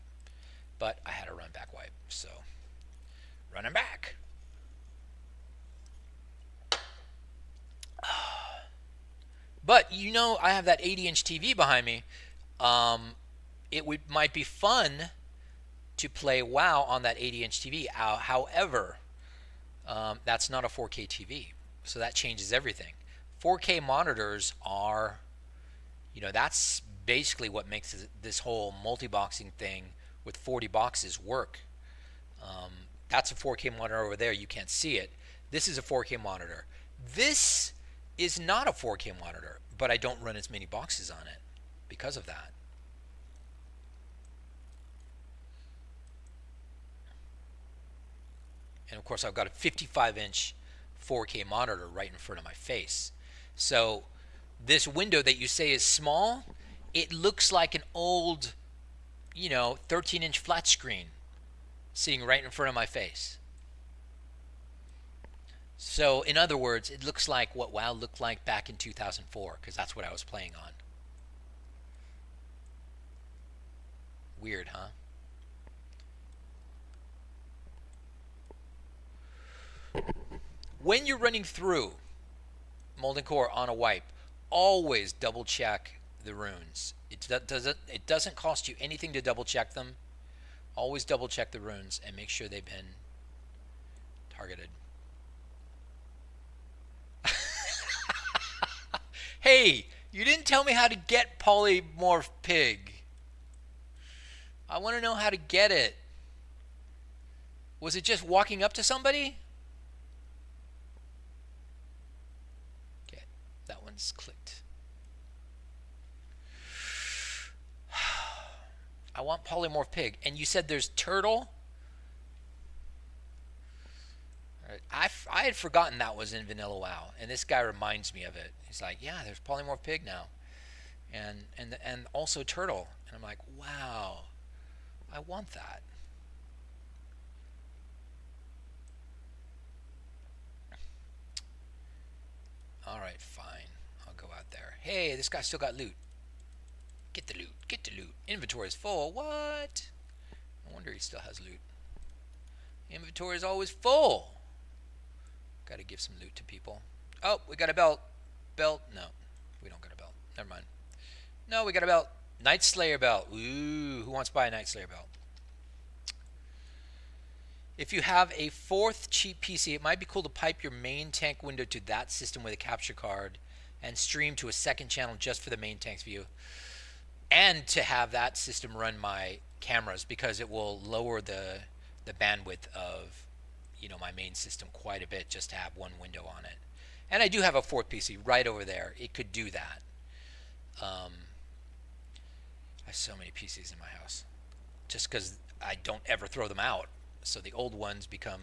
But I had a run back wipe, so running back. But you know, I have that 80-inch TV behind me. Might be fun to play WoW on that 80-inch TV. However, that's not a 4K TV, so that changes everything. 4K monitors are, you know, that's basically what makes this whole multi-boxing thing with 40 boxes work. That's a 4K monitor over there. You can't see it. This is a 4K monitor. This is not a 4K monitor, but I don't run as many boxes on it because of that. And of course, I've got a 55-inch 4K monitor right in front of my face. So this window that you say is small, it looks like an old, you know, 13-inch flat screen sitting right in front of my face. So in other words, it looks like what WoW looked like back in 2004, because that's what I was playing on. Weird, huh? When you're running through Molten Core on a wipe, always double check the runes. It doesn't cost you anything to double check them. Always double check the runes and make sure they've been targeted. Hey, you didn't tell me how to get polymorph pig. I want to know how to get it. Was it just walking up to somebody? Okay, that one's clicked. I want polymorph pig. And you said there's turtle? I had forgotten that was in Vanilla WoW, and this guy reminds me of it. He's like, yeah, there's polymorph pig now, and also turtle. And I'm like, wow, I want that. All right, fine. I'll go out there. Hey, this guy still got loot. Get the loot. Get the loot. Inventory is full. What? No wonder he still has loot. Inventory is always full. Got to give some loot to people. Oh, we got a belt. Belt? No, we don't got a belt. Never mind. No, we got a belt. Night Slayer belt. Ooh, who wants to buy a Night Slayer belt? If you have a fourth cheap PC, it might be cool to pipe your main tank window to that system with a capture card and stream to a second channel just for the main tank's view. And to have that system run my cameras, because it will lower the bandwidth of, you know, my main system quite a bit just to have one window on it. And I do have a fourth PC right over there. It could do that. I have so many PCs in my house just because I don't ever throw them out. So the old ones become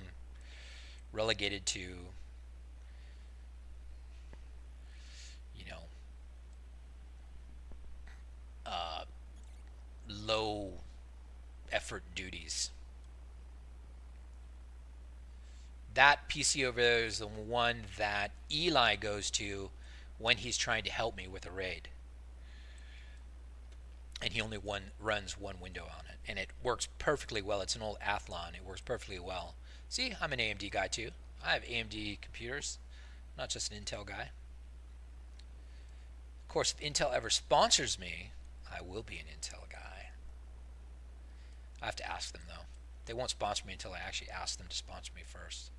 relegated to, you know, low effort duties. That PC over there is the one that Eli goes to when he's trying to help me with a raid. And he only runs one window on it. And it works perfectly well. It's an old Athlon. It works perfectly well. See, I'm an AMD guy too. I have AMD computers, not just an Intel guy. Of course, if Intel ever sponsors me, I will be an Intel guy. I have to ask them though. They won't sponsor me until I actually ask them to sponsor me first.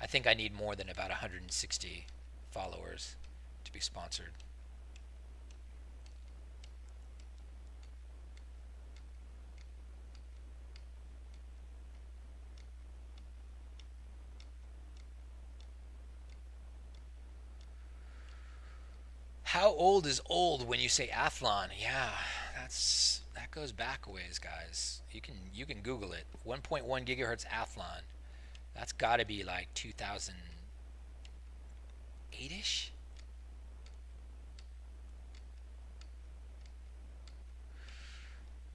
I think I need more than about 160 followers to be sponsored. How old is old when you say Athlon? Yeah, that goes back a ways, guys. You can Google it. 1.1 gigahertz Athlon. That's got to be like 2008ish.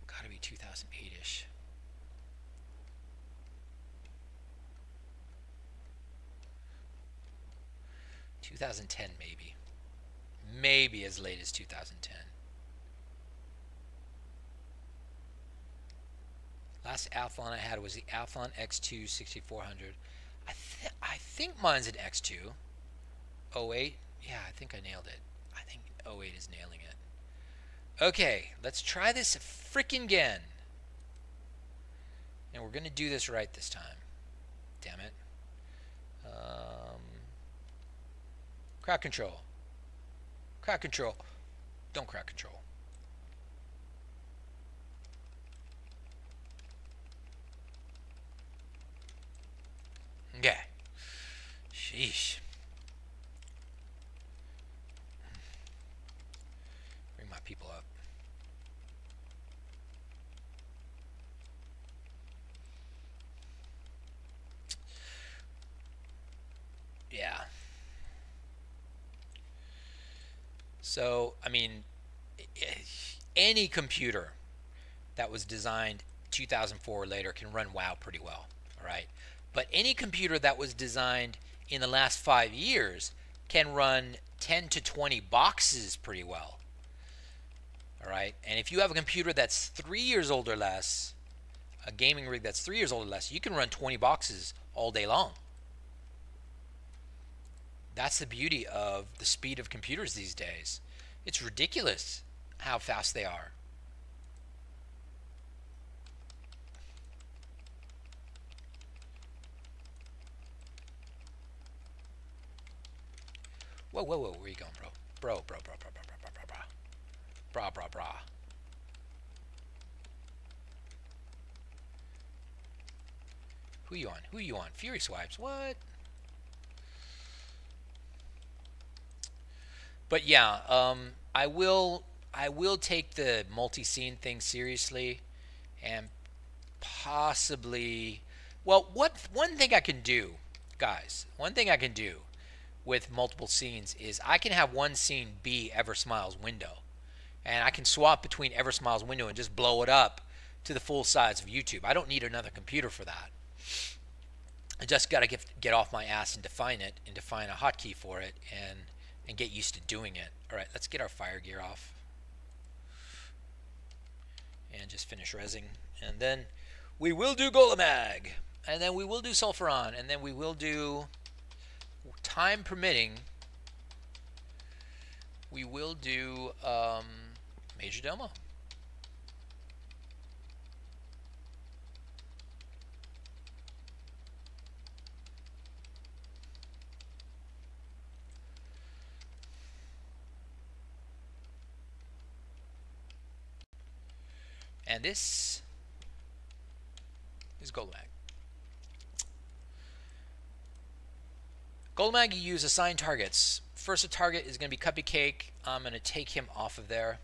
Got to be 2008ish. 2010 maybe. Maybe as late as 2010. Last Athlon I had was the Athlon X2 6400. I think mine's an X2. 08? Yeah, I think I nailed it. I think 08 is nailing it. Okay, let's try this freaking again. And we're going to do this right this time. Damn it. Crowd control. Crowd control. Don't crowd control. Okay. Sheesh. Bring my people up. Yeah. So, I mean, any computer that was designed 2004 or later can run WoW pretty well, all right? But any computer that was designed in the last 5 years can run 10 to 20 boxes pretty well, all right? And if you have a computer that's 3 years old or less, a gaming rig that's 3 years old or less, you can run 20 boxes all day long. That's the beauty of the speed of computers these days. It's ridiculous how fast they are. Whoa, whoa, whoa, where are you going, bro? Bro. Who you on? Who you on? Fury swipes, what? But yeah, I will take the multi-scene thing seriously, and possibly, well, one thing I can do, guys, one thing I can do with multiple scenes is I can have one scene be Eversmile's window, and I can swap between Eversmile's window and just blow it up to the full size of YouTube. I don't need another computer for that. I just got to get off my ass and define it, and define a hotkey for it, and get used to doing it. All right, let's get our fire gear off and just finish rezzing, and then we will do Golemag, and then we will do Sulfuron, and then we will do, time permitting, we will do Major Domo. And this is Golemag. Golemag, you use assigned targets. First a target is going to be Cupcake. I'm going to take him off of there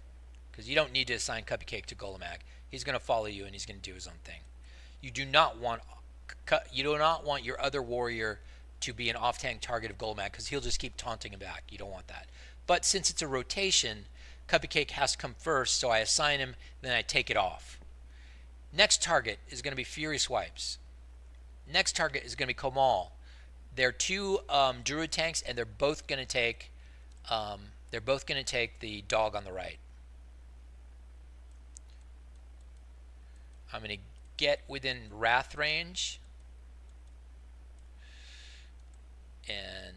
because you don't need to assign Cupcake to Golemag. He's going to follow you and he's going to do his own thing. You do not want your other warrior to be an off-tank target of Golemag because he'll just keep taunting him back. You don't want that. But since it's a rotation, Cupcake has to come first, so I assign him, then I take it off. Next target is going to be Fury Swipes. Next target is going to be Komal. They're two Druid tanks, and they're both going to take the dog on the right. I'm going to get within Wrath range, and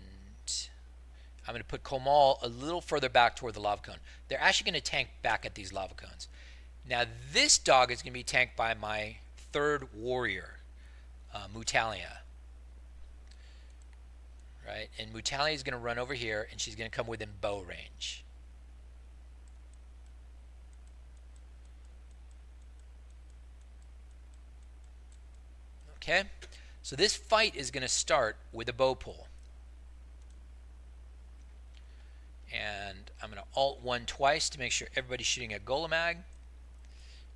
I'm going to put Komal a little further back toward the lava cone. They're actually going to tank back at these lava cones. Now this dog is going to be tanked by my third warrior, Mutalia. right? And Mutalia is going to run over here, and she's going to come within bow range. Okay, so this fight is going to start with a bow pull. And I'm going to Alt-1 twice to make sure everybody's shooting a Golemag.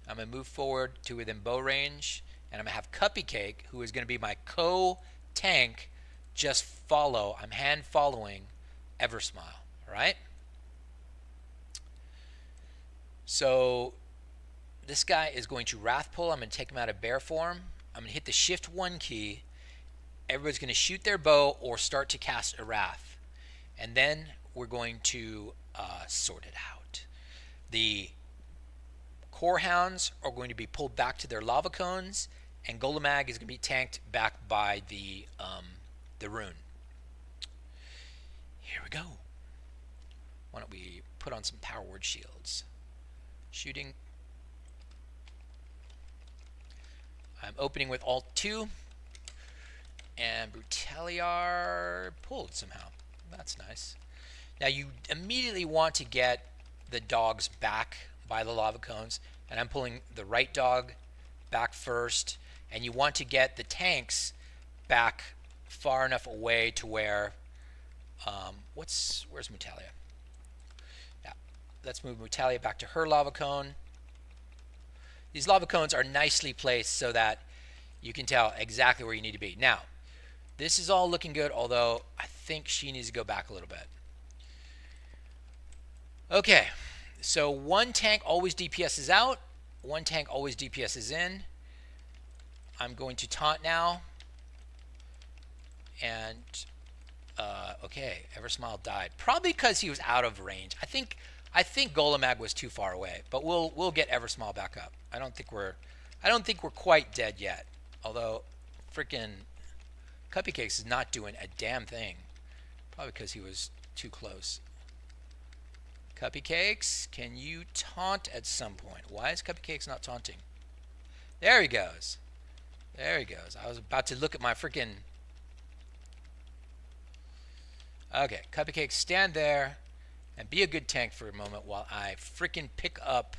I'm going to move forward to within bow range, and I'm going to have Cupcake, who is going to be my co-tank, just follow. I'm hand following Eversmile, all right? So this guy is going to Wrath Pull. I'm going to take him out of bear form. I'm going to hit the Shift 1 key. Everybody's going to shoot their bow or start to cast a Wrath. And then we're going to sort it out. The Core Hounds are going to be pulled back to their lava cones, and Golemag is going to be tanked back by the rune. Here we go. Why don't we put on some power word shields? Shooting. I'm opening with Alt-2, and Brutaliar pulled somehow. That's nice. Now you immediately want to get the dogs back by the lava cones, and I'm pulling the right dog back first, and you want to get the tanks back far enough away to where where's Mutalia? Yeah, let's move Mutalia back to her lava cone. These lava cones are nicely placed so that you can tell exactly where you need to be. Now, this is all looking good, although I think she needs to go back a little bit. Okay, so one tank always DPSs out, one tank always DPSs in. I'm going to taunt now. And, okay, Eversmile died. Probably because he was out of range. I think Golemag was too far away, but we'll get Eversmile back up. I don't think we're quite dead yet. Although, freaking Cupcakes is not doing a damn thing. Probably because he was too close. Cupcakes, can you taunt at some point? Why is Cupcakes not taunting? There he goes. There he goes. I was about to look at my freaking... Okay, Cupcakes, stand there and be a good tank for a moment while I freaking pick up...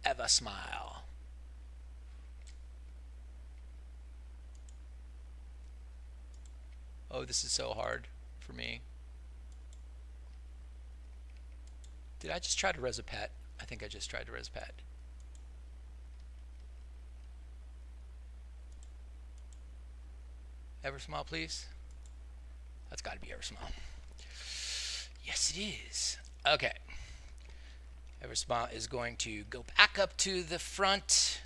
Eversmile. Oh, this is so hard for me. Did I just try to res a pet? I think I just tried to res a pet. Eversmile, please. That's got to be Eversmile. Yes, it is. Okay. Eversmile is going to go back up to the front.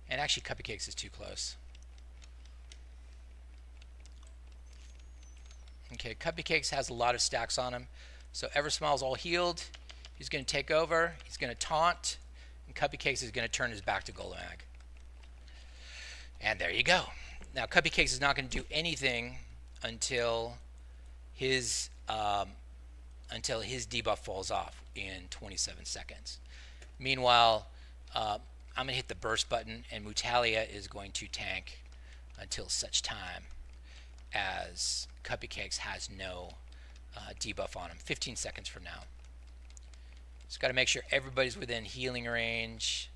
And actually, Cupcakes is too close. Okay, Cupcakes has a lot of stacks on him. So Eversmile's all healed. He's going to take over. He's going to taunt. And Cupcakes is going to turn his back to Golemag. And there you go. Now, Cupcakes is not going to do anything until his debuff falls off in 27 seconds. Meanwhile, I'm going to hit the burst button, and Mutalia is going to tank until such time as Cupcakes has no debuff on him. 15 seconds from now. Just got to make sure everybody's within healing range.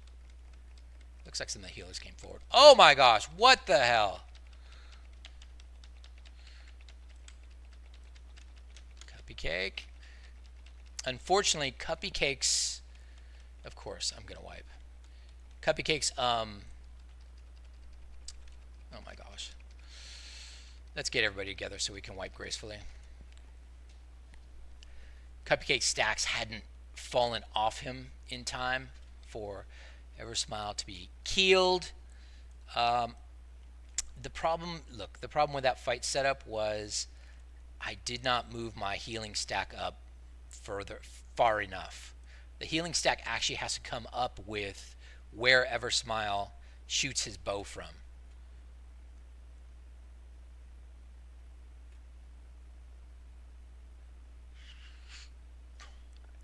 Looks like some of the healers came forward. Oh my gosh, what the hell? Cupcake. Unfortunately, Cupcakes, of course, I'm going to wipe. Cupcakes, oh my gosh. Let's get everybody together so we can wipe gracefully. Cupcake stacks hadn't fallen off him in time for Eversmile to be keeled. The problem with that fight setup was I did not move my healing stack up far enough. The healing stack actually has to come up with where Eversmile shoots his bow from.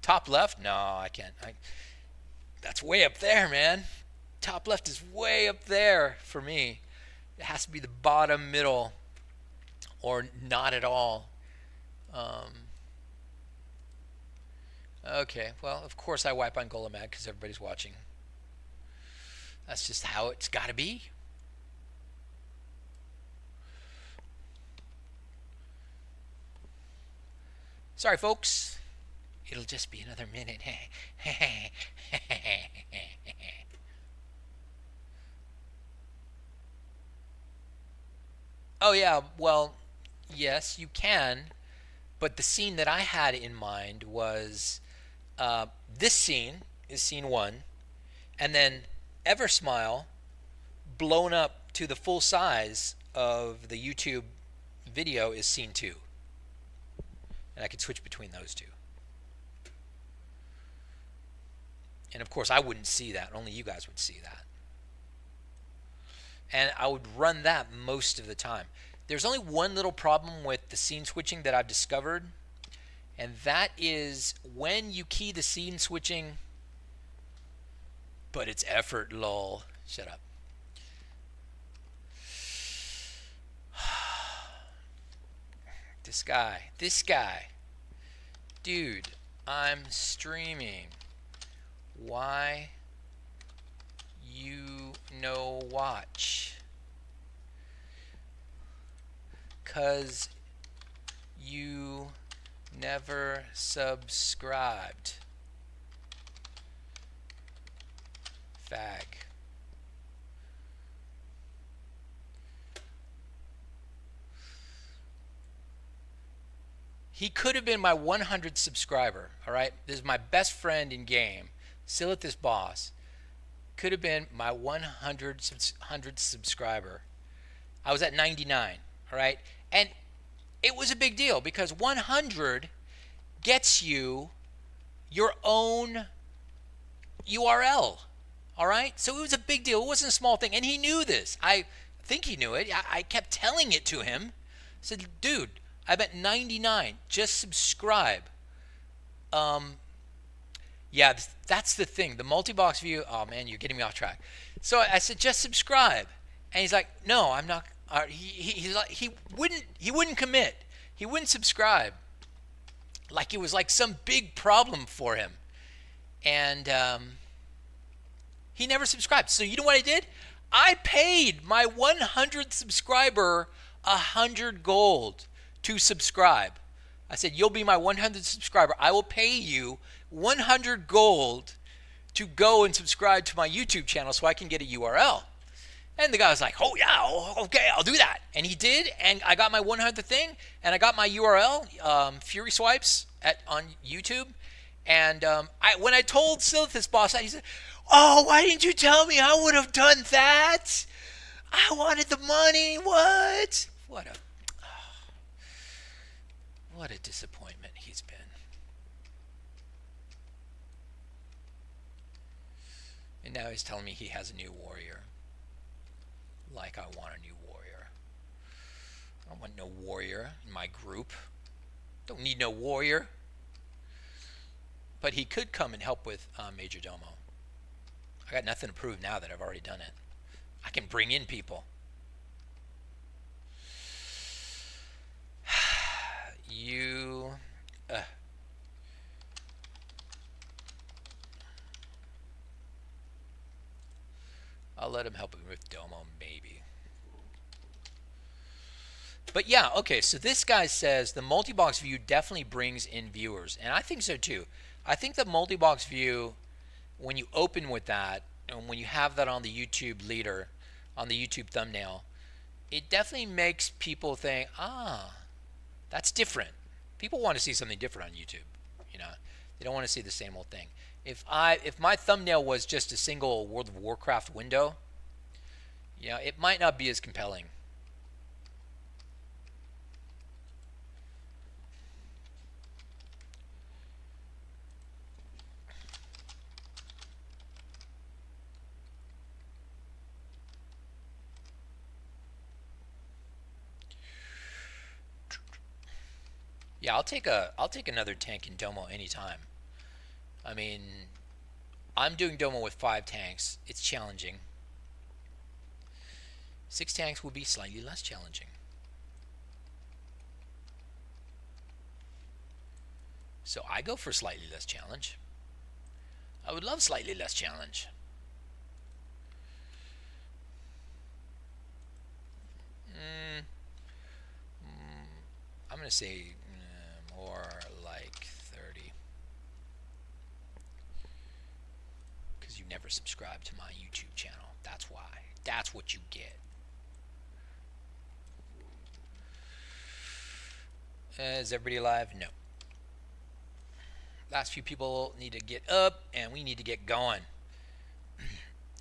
Top left? No, I can't. That's way up there, man. top left is way up there for me. It has to be the bottom middle or not at all. Okay, well, of course I wipe on Golemag because everybody's watching. That's just how it's got to be. Sorry, folks. It'll just be another minute. Oh, yeah, well, yes, you can. But the scene that I had in mind was this scene is scene 1. And then Eversmile blown up to the full size of the YouTube video is scene 2. And I could switch between those two. And of course I wouldn't see that, only you guys would see that. And I would run that most of the time. There's only one little problem with the scene switching that I've discovered, and that is when you key the scene switching, but it's effort, lol. Shut up. This guy. Dude, I'm streaming. Why you no watch? 'Cause you never subscribed. Fag. He could have been my 100th subscriber, all right? This is my best friend in game. Silithus Boss could have been my 100th subscriber. I was at 99, all right? And it was a big deal because 100 gets you your own URL, all right? So it was a big deal. It wasn't a small thing. And he knew this. I think he knew it. I kept telling it to him. I said, dude, I'm at 99. Just subscribe. Yeah, that's the thing. The multi-box view. Oh man, you're getting me off track. So I said, just subscribe, and he's like, no, I'm not. He's like, he wouldn't commit. He wouldn't subscribe. Like it was like some big problem for him, and he never subscribed. So you know what I did? I paid my 100th subscriber 100 gold to subscribe. I said, you'll be my 100th subscriber. I will pay you 100 gold to go and subscribe to my YouTube channel so I can get a URL. And the guy was like, oh yeah, okay, I'll do that. And he did, and I got my 100th thing, and I got my URL, Fury Swipes on YouTube. And when I told Silithus Boss that, he said, oh, why didn't you tell me? I would have done that. I wanted the money. What? What a disappointment he's been. And now he's telling me he has a new warrior. Like I want a new warrior. I don't want no warrior in my group. Don't need no warrior. But he could come and help with Major Domo. I got nothing to prove now that I've already done it. I can bring in people. You... I'll let him help with Domo, maybe. But yeah, okay, so this guy says the multi-box view definitely brings in viewers. And I think so too. I think the multi-box view, when you open with that, and when you have that on the YouTube leader, on the YouTube thumbnail, it definitely makes people think, ah, that's different. People want to see something different on YouTube. You know, they don't want to see the same old thing. If my thumbnail was just a single World of Warcraft window, you know, it might not be as compelling. Yeah, I'll take another tank in Domo anytime. I mean, I'm doing Domo with 5 tanks. It's challenging. 6 tanks will be slightly less challenging. So I go for slightly less challenge. I would love slightly less challenge. I'm going to say more like 30. Because you never subscribed to my YouTube channel. That's why. That's what you get. Is everybody alive? No. Last few people need to get up, and we need to get going.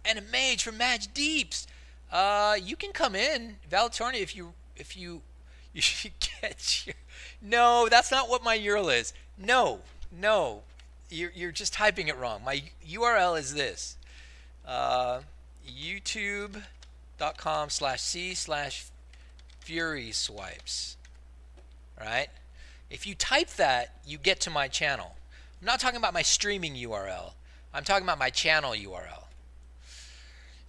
And a mage from Match Deeps. You can come in, Valatornia, if you should get your. No, that's not what my URL is. No, you're just typing it wrong. My URL is this: youtube.com/c/fury swipes. Right? If you type that, you get to my channel. I'm not talking about my streaming URL. I'm talking about my channel URL.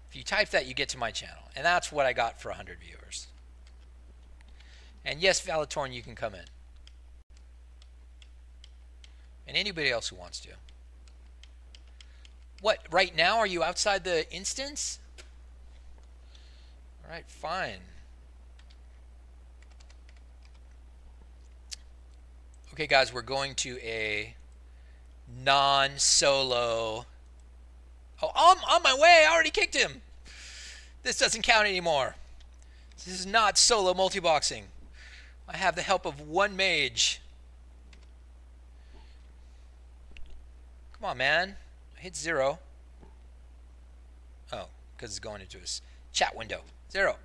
If you type that, you get to my channel. And that's what I got for 100 viewers. And yes, Valatorn, you can come in. And anybody else who wants to. What, right now, are you outside the instance? All right, fine. Okay, guys, we're going to a non-solo. Oh, I'm on my way. I already kicked him. This doesn't count anymore. This is not solo multi-boxing. I have the help of one mage. Come on, man. I hit 0. Oh, because it's going into his chat window. 0. All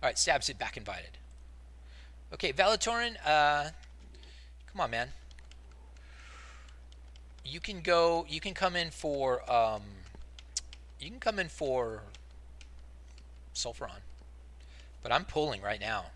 right, Stabs it back invited. Okay, Valatorin, come on, man. You can go. You can come in for. You can come in for Sulfuron, but I'm pulling right now.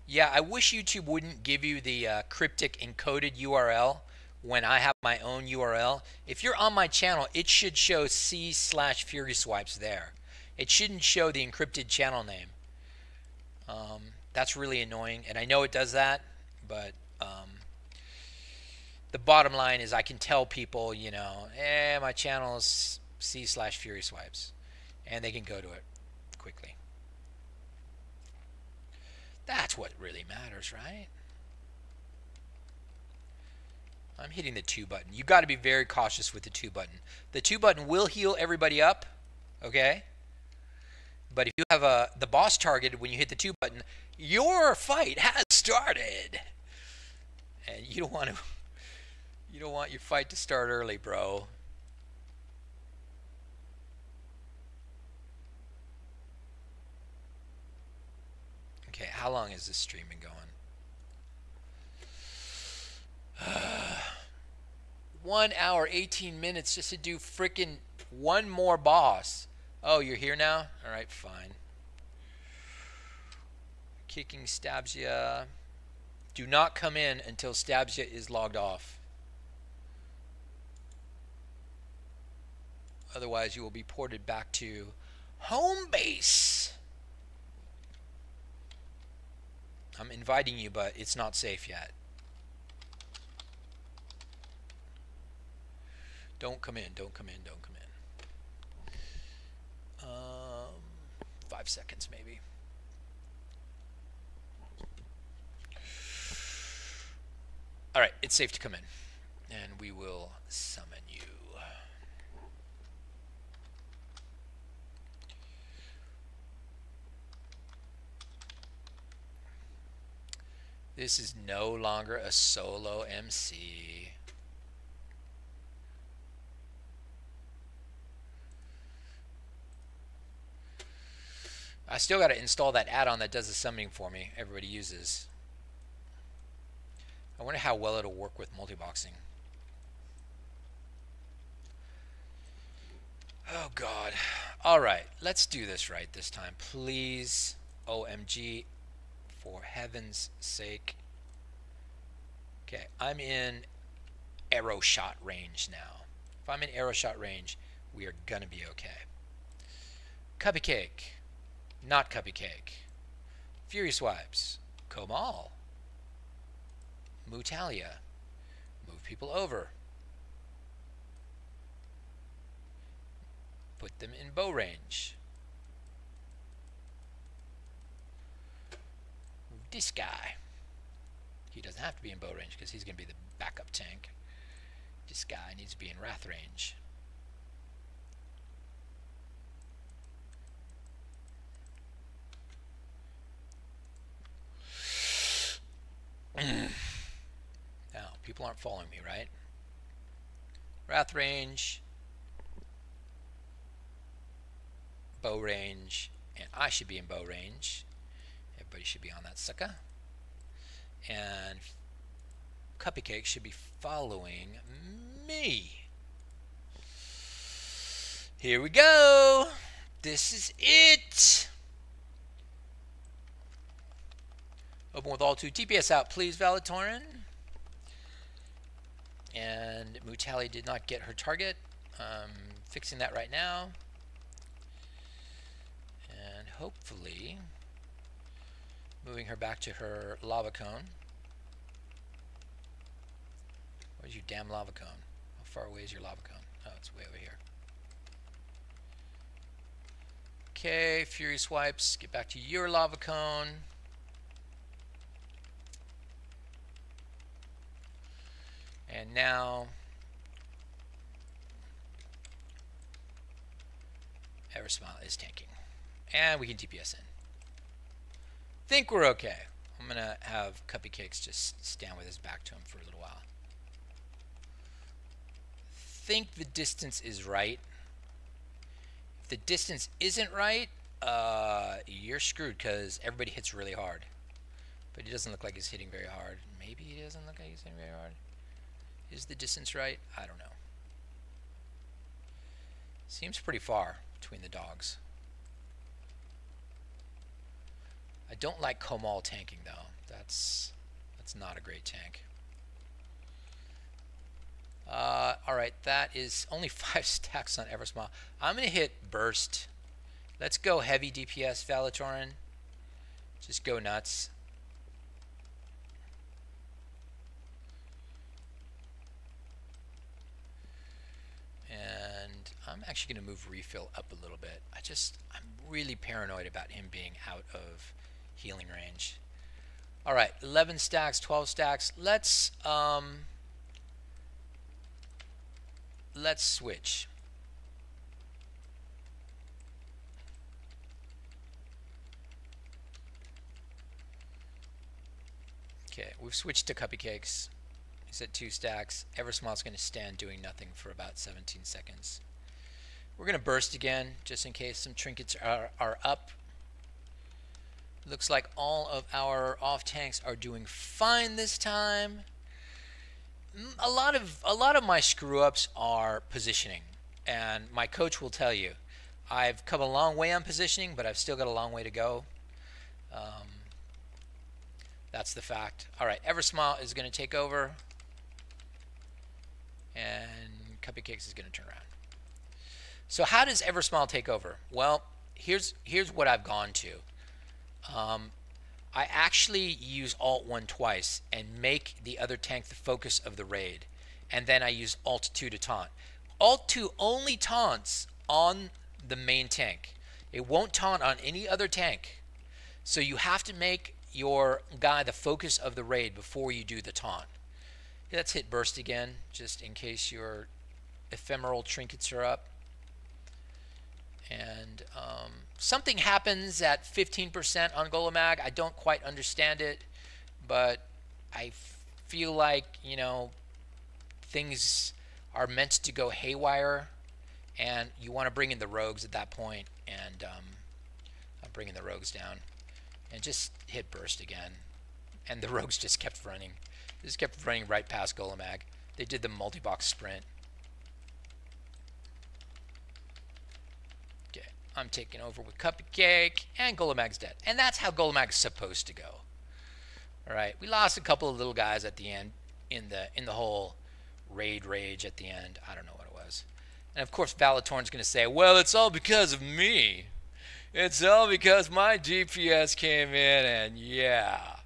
Yeah, I wish YouTube wouldn't give you the cryptic encoded URL when I have my own URL. If you're on my channel, it should show C/Fury Swipes there. It shouldn't show the encrypted channel name. That's really annoying, and I know it does that, but the bottom line is I can tell people, you know, my channel is C/Fury Swipes, and they can go to it quickly. That's what really matters, right? I'm hitting the 2 button. You got to be very cautious with the 2 button. The 2 button will heal everybody up, okay? But if you have the boss targeted when you hit the 2 button, your fight has started, and you don't want your fight to start early, bro. Okay, how long is this stream been going? 1 hour, 18 minutes just to do frickin' one more boss. Oh, you're here now? All right, fine. Kicking Stabsia. Do not come in until Stabsia is logged off. Otherwise, you will be ported back to home base. I'm inviting you, but it's not safe yet. Don't come in, don't come in, don't come in. 5 seconds maybe. All right, it's safe to come in, and we will summon you. This is no longer a solo MC. I still got to install that add-on that does the summoning for me. Everybody uses. I wonder how well it'll work with multi-boxing. Oh God. All right, let's do this right this time, please. OMG, for heaven's sake. Okay, I'm in arrow shot range now. If I'm in arrow shot range, we are gonna be okay. Cuppy Cake, not Cuppy Cake. Fury Swipes, Komal. Mutalia, move people over. Put them in bow range. Move this guy. He doesn't have to be in bow range because he's going to be the backup tank. This guy needs to be in wrath range. Now, people aren't following me, right? Wrath range, bow range, and I should be in bow range. Everybody should be on that sucker. And Cuppy Cake should be following me. Here we go. This is it. Open with all 2. TPS out, please, Valatorin. And Mutali did not get her target. Fixing that right now. And hopefully moving her back to her lava cone. Where's your damn lava cone? How far away is your lava cone? Oh, it's way over here. Okay, Fury Swipes, get back to your lava cone. And now Eversmile is tanking. And we can DPS in. Think we're okay. I'm going to have Cuppy Cakes just stand with his back to him for a little while. Think the distance is right. If the distance isn't right, you're screwed because everybody hits really hard. But he doesn't look like he's hitting very hard. Maybe he doesn't look like he's hitting very hard. Is the distance right? I don't know. Seems pretty far between the dogs. I don't like Komal tanking though. That's not a great tank. Alright, that is only 5 stacks on Eversmile. I'm going to hit Burst. Let's go heavy DPS, Valatorin. Just go nuts. And I'm actually going to move Refill up a little bit. I'm really paranoid about him being out of healing range. Alright, 11 stacks, 12 stacks. Let's switch. Okay, we've switched to Cuppy Cakes. He's at 2 stacks. Eversmile's going to stand doing nothing for about 17 seconds. We're going to burst again, just in case some trinkets are up. Looks like all of our off tanks are doing fine this time. A lot of my screw ups are positioning, and my coach will tell you I've come a long way on positioning, but I've still got a long way to go. That's the fact. All right, Eversmile is going to take over, and Cuppy Cakes is going to turn around. So how does Eversmile take over? Well, here's what I've gone to. I actually use Alt-1 twice and make the other tank the focus of the raid. And then I use Alt-2 to taunt. Alt-2 only taunts on the main tank. It won't taunt on any other tank. So you have to make your guy the focus of the raid before you do the taunt. Let's hit Burst again, just in case your ephemeral trinkets are up. And something happens at 15% on Golomag. I don't quite understand it, but I feel like, you know, things are meant to go haywire, and you want to bring in the rogues at that point. And I'm bringing the rogues down, and just hit Burst again. And the rogues just kept running. Just kept running right past Golomag. They did the multi-box sprint. I'm taking over with Cupcake, and Golemag's dead. And that's how Golemag's supposed to go. All right, we lost a couple of little guys at the end in the whole raid rage at the end. I don't know what it was. And of course, Valatorn's going to say, "Well, it's all because of me. It's all because my DPS came in, and yeah."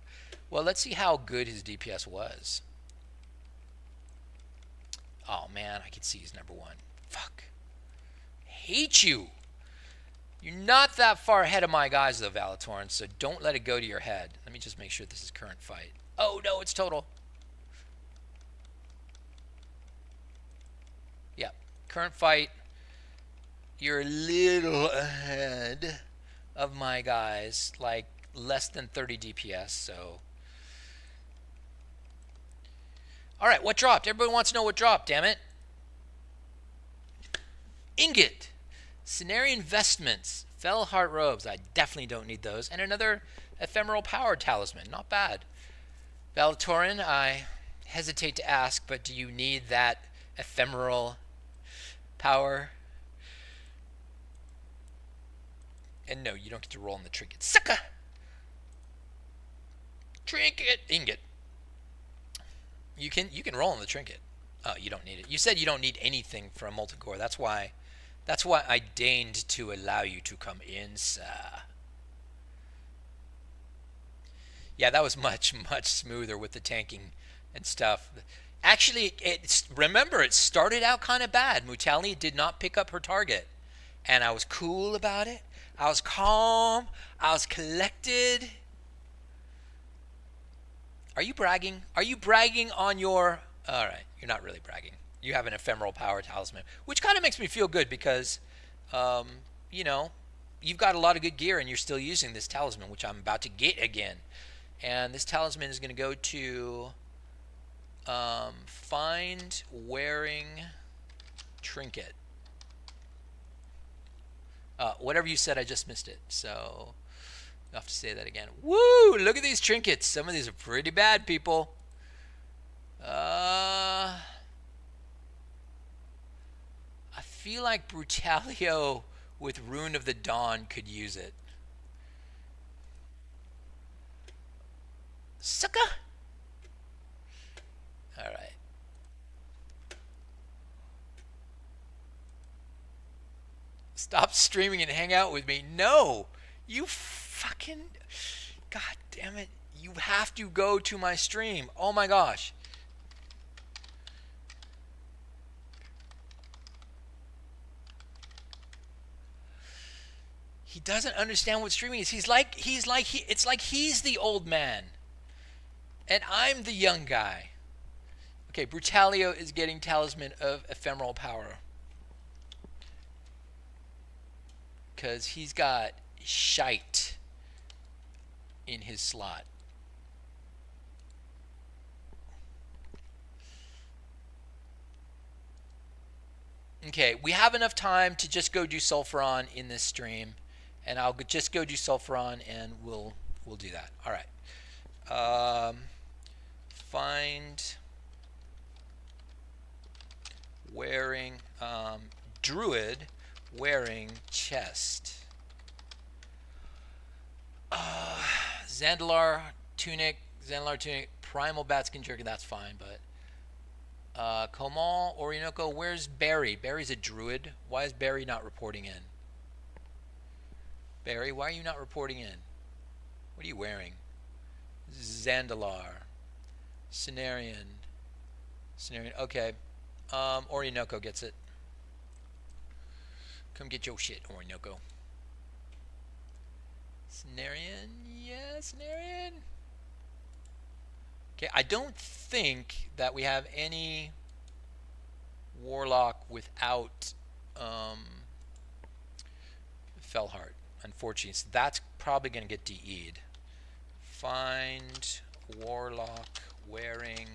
Well, let's see how good his DPS was. Oh man, I can see he's number one. Fuck. Hate you. You're not that far ahead of my guys, though, Valatorn, so don't let it go to your head. Let me just make sure this is current fight. Oh, no, it's total. Yeah, current fight. You're a little ahead of my guys, like less than 30 DPS, so. All right, what dropped? Everybody wants to know what dropped, damn it. Ingot. Scenario investments. Fell heart robes. I definitely don't need those. And another ephemeral power talisman. Not bad. Valatorin, I hesitate to ask, but do you need that ephemeral power? And no, you don't get to roll on the trinket. Sucker! Trinket! Ingot. You can roll on the trinket. Oh, you don't need it. You said you don't need anything for a molten core. That's why I deigned to allow you to come in, sir. Yeah, that was much smoother with the tanking and stuff. Actually, remember, it started out kind of bad. Mutali did not pick up her target, and I was cool about it. I was calm. I was collected. Are you bragging? Are you bragging on your... All right, you're not really bragging. You have an ephemeral power talisman, which kind of makes me feel good because, you know, you've got a lot of good gear and you're still using this talisman, which I'm about to get again. And this talisman is going to go to find wearing trinket. Whatever you said, I just missed it. So I'll have to say that again. Woo! Look at these trinkets. Some of these are pretty bad, people. I feel like Brutalio with Rune of the Dawn could use it. Sucker! Alright. Stop streaming and hang out with me. No! You fucking... God damn it. You have to go to my stream. Oh my gosh. He doesn't understand what streaming is. It's like he's the old man. And I'm the young guy. Okay, Brutalio is getting Talisman of Ephemeral Power. Because he's got shite in his slot. Okay, we have enough time to just go do Sulfuron in this stream. And I'll just go do Sulfuron and we'll do that. All right. Find wearing druid wearing chest. Zandalar tunic, primal batskin jerkin. That's fine, but Komal Orinoco. Where's Barry? Barry's a druid. Why is Barry not reporting in? Barry, why are you not reporting in? What are you wearing? Zandalar. Cenarian. Okay. Orinoco gets it. Come get your shit, Orinoco. Cenarian. Yeah, Cenarian. Okay, I don't think that we have any Warlock without Fellheart. Unfortunately, so that's probably going to get DE'd. Find Warlock wearing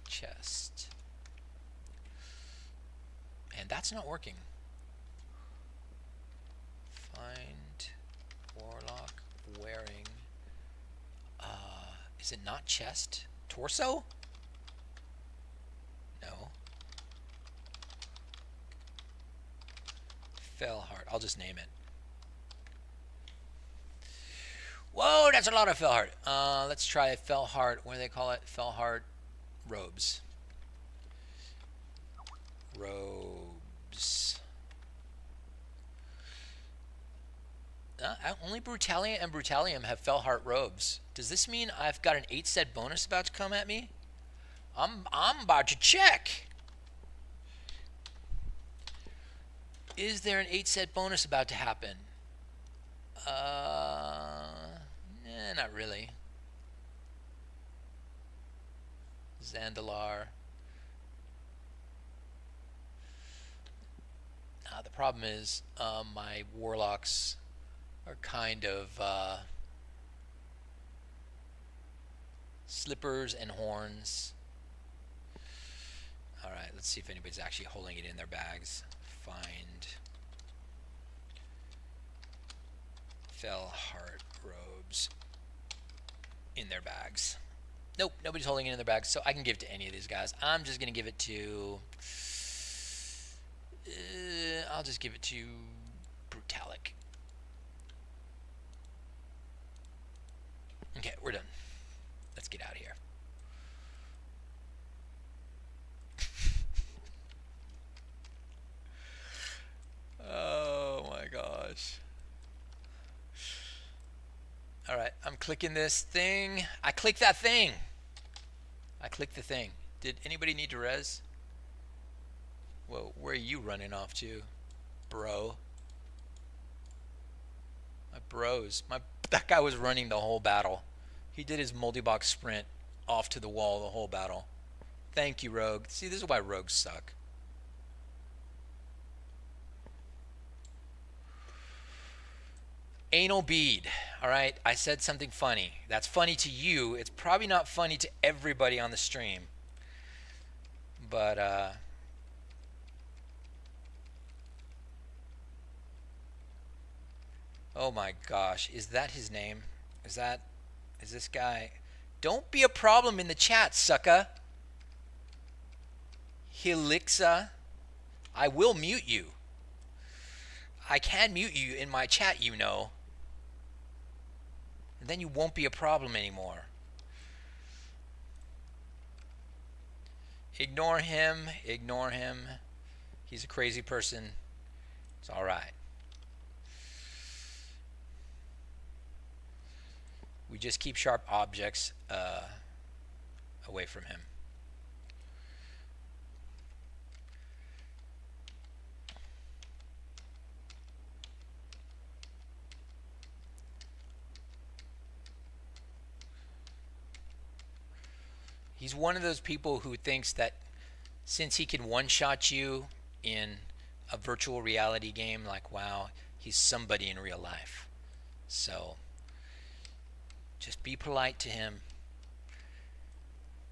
chest. And that's not working. Find Warlock wearing... is it not chest? Torso? No. Fellheart. I'll just name it. Whoa, that's a lot of Fellheart. Let's try Fellheart. What do they call it? Fellheart robes. Robes. Only Brutalium and Brutalium have Fellheart robes. Does this mean I've got an 8-set bonus about to come at me? I'm about to check. Is there an 8-set bonus about to happen? Not really. Zandalar. The problem is my warlocks are kind of slippers and horns. Alright, let's see if anybody's actually holding it in their bags. Find Fellheart robes in their bags. Nope, nobody's holding it in their bags, so I can give it to any of these guys. I'm just going to give it to... I'll just give it to Brutalic. Okay, we're done. Let's get out of here. Oh my gosh. Alright, I'm clicking this thing. I clicked that thing. I clicked the thing. Did anybody need to res? Whoa, where are you running off to, bro? My bros. That guy was running the whole battle. He did his multi-box sprint off to the wall the whole battle. Thank you, Rogue. See, this is why rogues suck. Anal bead. Alright, I said something funny. That's funny to you. It's probably not funny to everybody on the stream. But, oh my gosh. Is that his name? Is this guy? Don't be a problem in the chat, sucker. Helixa. I will mute you. I can mute you in my chat, you know. And then you won't be a problem anymore. Ignore him. Ignore him. He's a crazy person. It's alright. We just keep sharp objects away from him. He's one of those people who thinks that since he can one-shot you in a virtual reality game, like, wow, he's somebody in real life. So just be polite to him.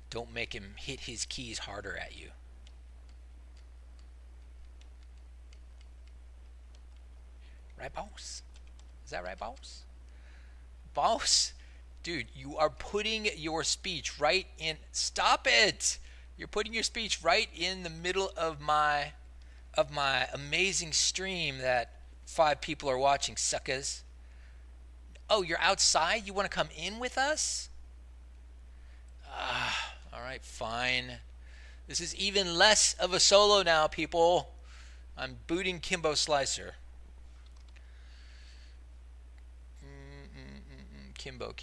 Don't make him hit his keys harder at you. Right, boss? Is that right, boss? Boss? Dude, you are putting your speech right in... Stop it! You're putting your speech right in the middle of my amazing stream that 5 people are watching, suckers. Oh, you're outside? You want to come in with us? Alright, fine. This is even less of a solo now, people. I'm booting Kimbo Slicer. Kimbo,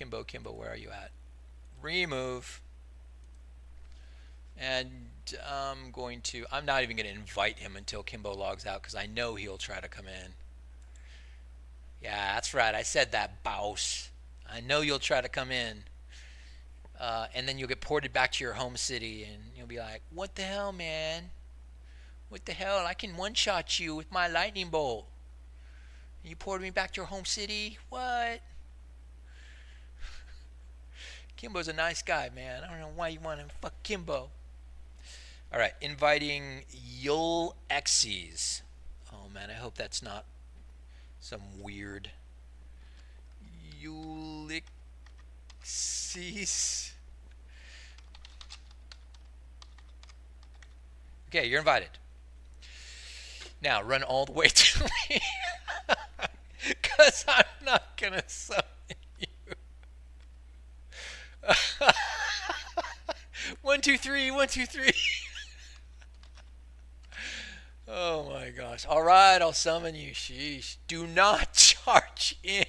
where are you at? Remove. And I'm not even going to invite him until Kimbo logs out because I know he'll try to come in. Yeah, that's right. I said that, boss. I know you'll try to come in. And then you'll get ported back to your home city and you'll be like, what the hell, man? What the hell? I can one-shot you with my lightning bolt. You ported me back to your home city? What? Kimbo's a nice guy, man. I don't know why you want to fuck Kimbo. Alright, inviting Yul Xyz. Oh man, I hope that's not some weird Ulixes. Okay, you're invited. Now run all the way to me. Because I'm not gonna summon you. One, two, three, one, two, three. Oh my gosh. All right, I'll summon you. Sheesh. Do not charge in.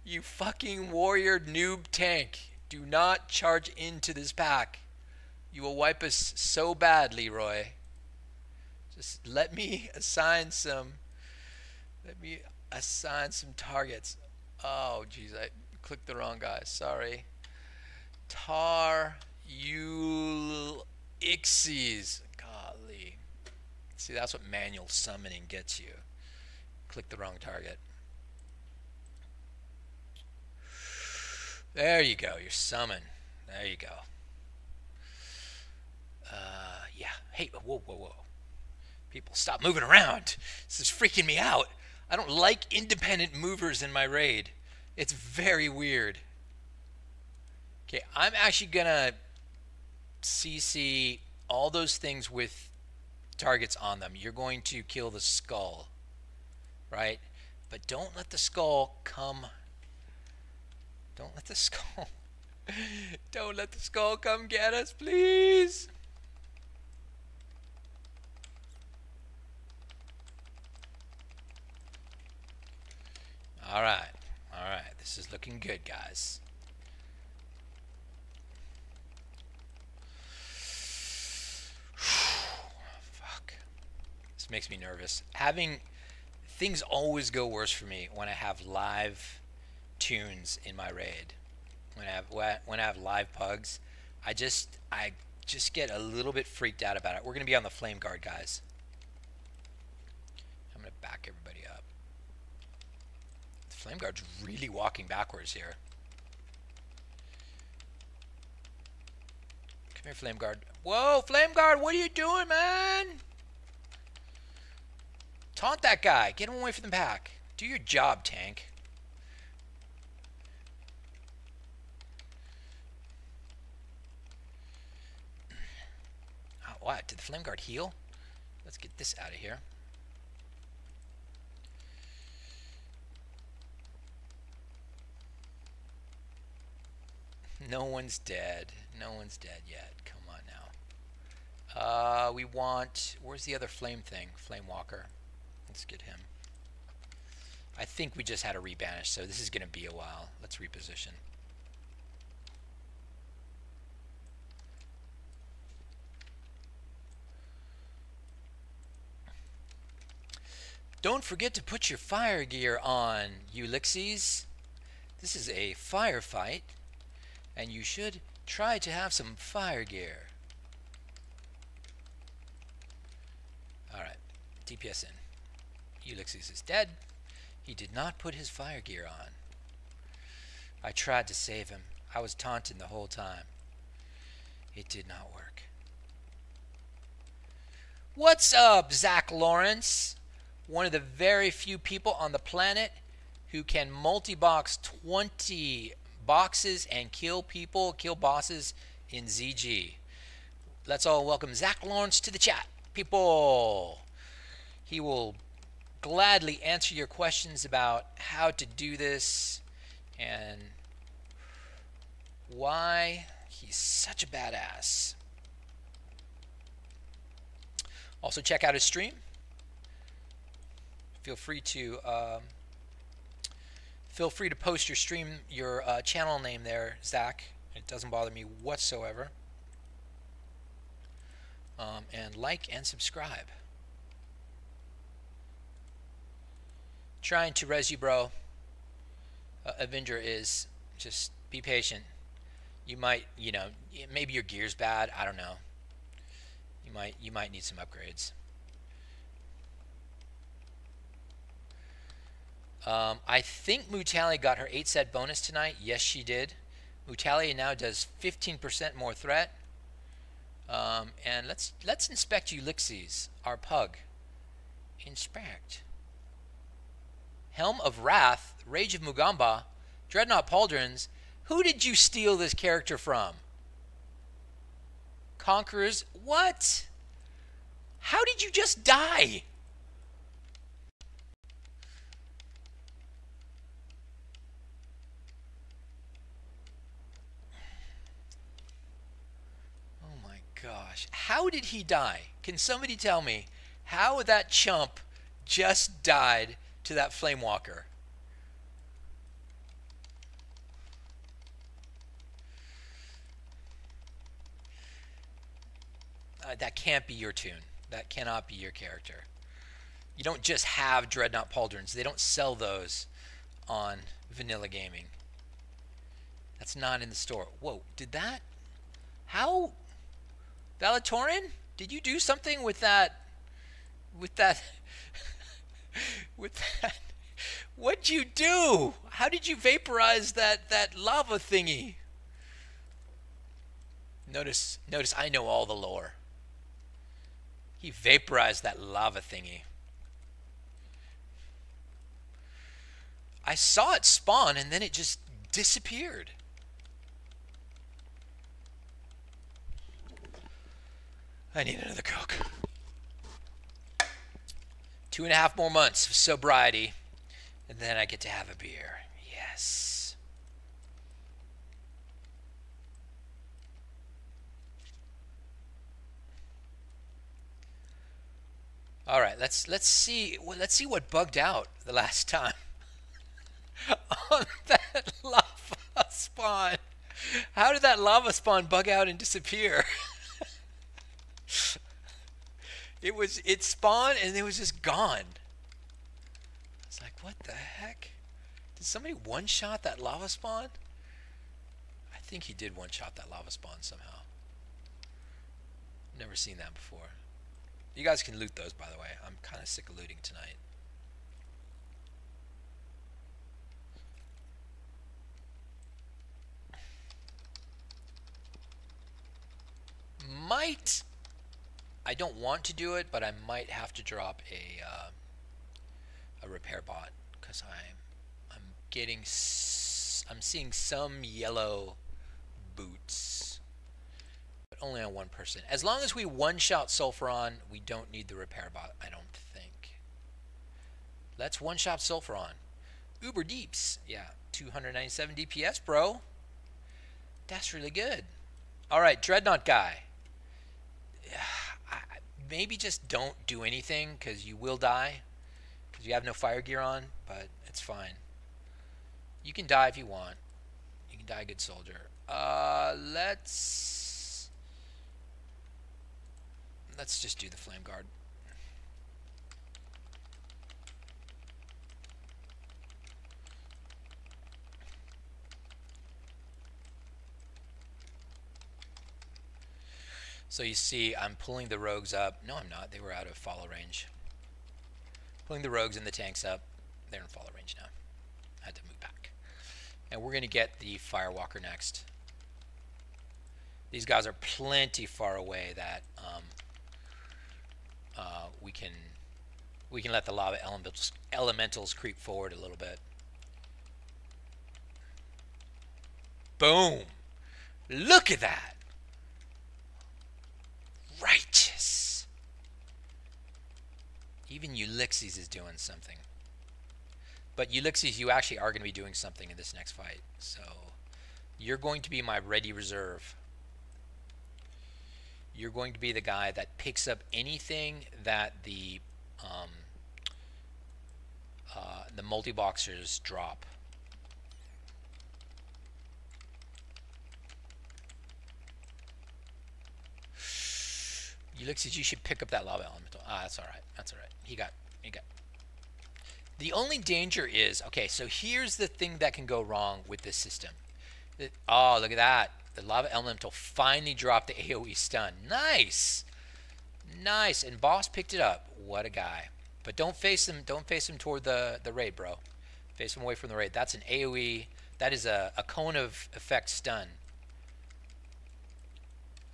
You fucking warrior noob tank. Do not charge into this pack. You will wipe us so bad, Leroy. Just let me assign some. Let me assign some targets. Oh, jeez, I clicked the wrong guy. Sorry. Tar Ulixies. Golly. See, that's what manual summoning gets you. Click the wrong target. There you go. You're summoned. There you go. Yeah. Hey, whoa, whoa, whoa. People, stop moving around. This is freaking me out. I don't like independent movers in my raid. It's very weird. Okay, I'm actually gonna CC all those things with targets on them. You're going to kill the skull, right? But don't let the skull come. Don't let the skull. Don't let the skull come get us, please. All right. All right. This is looking good, guys. Fuck. This makes me nervous. Having things always go worse for me when I have live tunes in my raid. When I have live pugs, I just get a little bit freaked out about it. We're gonna be on the flame guard, guys. I'm gonna back everybody up. The flame guard's really walking backwards here. Come here, flame guard. Whoa, flame guard, what are you doing, man? Taunt that guy. Get him away from the pack. Do your job, tank. Oh, what? Did the flame guard heal? Let's get this out of here. No one's dead. No one's dead yet. Come on now. We want... Where's the other flame thing? Flame walker. Let's get him. I think we just had a rebanish, so this is going to be a while. Let's reposition. Don't forget to put your fire gear on, Ulixies. This is a firefight, and you should try to have some fire gear. Alright, DPS in. Ulixies is dead. He did not put his fire gear on. I tried to save him. I was taunting the whole time. It did not work. What's up, Zach Lawrence? One of the very few people on the planet who can multi-box 20 boxes and kill people, kill bosses in ZG. Let's all welcome Zach Lawrence to the chat. People, he will gladly answer your questions about how to do this and why he's such a badass. Also check out his stream. Feel free to post your stream, your channel name there, Zach. It doesn't bother me whatsoever. And like and subscribe. Trying to res you, bro. Avenger is just be patient. You might, you know, maybe your gear's bad. I don't know. You might need some upgrades. I think Mutalia got her 8-set bonus tonight. Yes, she did. Mutalia now does 15% more threat. And let's inspect Ulixies, our pug. Inspect. Helm of Wrath, Rage of Mugamba, Dreadnought Pauldrons. Who did you steal this character from? Conquerors. What? How did you just die? gosh. How did he die? Can somebody tell me how that chump just died to that flame walker? That can't be your tune. That cannot be your character. You don't just have Dreadnought Pauldrons. They don't sell those on vanilla gaming. That's not in the store. Whoa, did that? How? Valatorin? Did you do something with that? With that? With that? What'd you do? How did you vaporize that lava thingy? Notice I know all the lore. He vaporized that lava thingy. I saw it spawn and then it just disappeared. I need another Coke. 2.5 more months of sobriety, and then I get to have a beer. Yes. All right, let's see what bugged out the last time on that lava spawn. How did that lava spawn bug out and disappear? It spawned and it was just gone. It's like, what the heck? Did somebody one-shot that lava spawn? I think he did one-shot that lava spawn somehow. Never seen that before. You guys can loot those, by the way. I'm kind of sick of looting tonight. I don't want to do it, but I might have to drop a repair bot because I'm seeing some yellow boots, but only on one person. As long as we one-shot Sulfuron, we don't need the repair bot, I don't think. Let's one-shot Sulfuron. Uber Deeps, yeah, 297 DPS, bro. That's really good. All right, Dreadnought guy. Maybe just don't do anything because you will die because you have no fire gear on, but it's fine. You can die if you want. You can die a good soldier. Let's just do the Flame Guard. So you see, I'm pulling the rogues up. No, I'm not. They were out of follow range. Pulling the rogues and the tanks up. They're in follow range now. I had to move back. And we're going to get the Firewalker next. These guys are plenty far away that we can let the lava elementals creep forward a little bit. Boom! Look at that! Righteous. Even Ulysses is doing something. But Ulysses, you actually are going to be doing something in this next fight. So you're going to be my ready reserve. You're going to be the guy that picks up anything that the multi-boxers drop. Ulysses, you should pick up that lava elemental. Ah, that's all right. That's all right. He got. The only danger is, okay, so here's the thing that can go wrong with this system. Oh, look at that. The lava elemental finally dropped the AoE stun. Nice. Nice. And boss picked it up. What a guy. But don't face him toward the raid, bro. Face him away from the raid. That's an AoE. That is a cone of effect stun.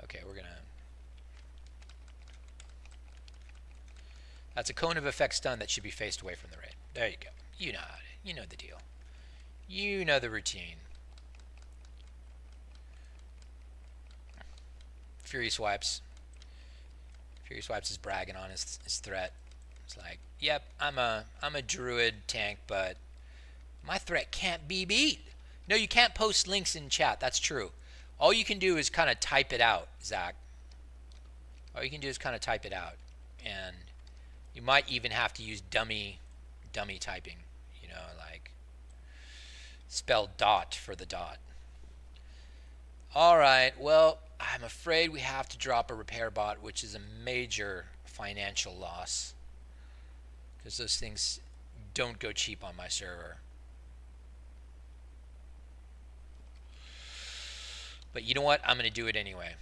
Okay, we're gonna. That's a cone of effect stun that should be faced away from the raid. There you go. You know you know the deal. You know the routine. Fury Swipes. Fury Swipes is bragging on his threat. It's like, yep, I'm a druid tank, but my threat can't be beat. No, you can't post links in chat. That's true. All you can do is kind of type it out, Zach. All you can do is kind of type it out, and you might even have to use dummy typing, like spell dot for the dot. All right, well, I'm afraid we have to drop a repair bot, which is a major financial loss because those things don't go cheap on my server. But you know what? I'm going to do it anyway.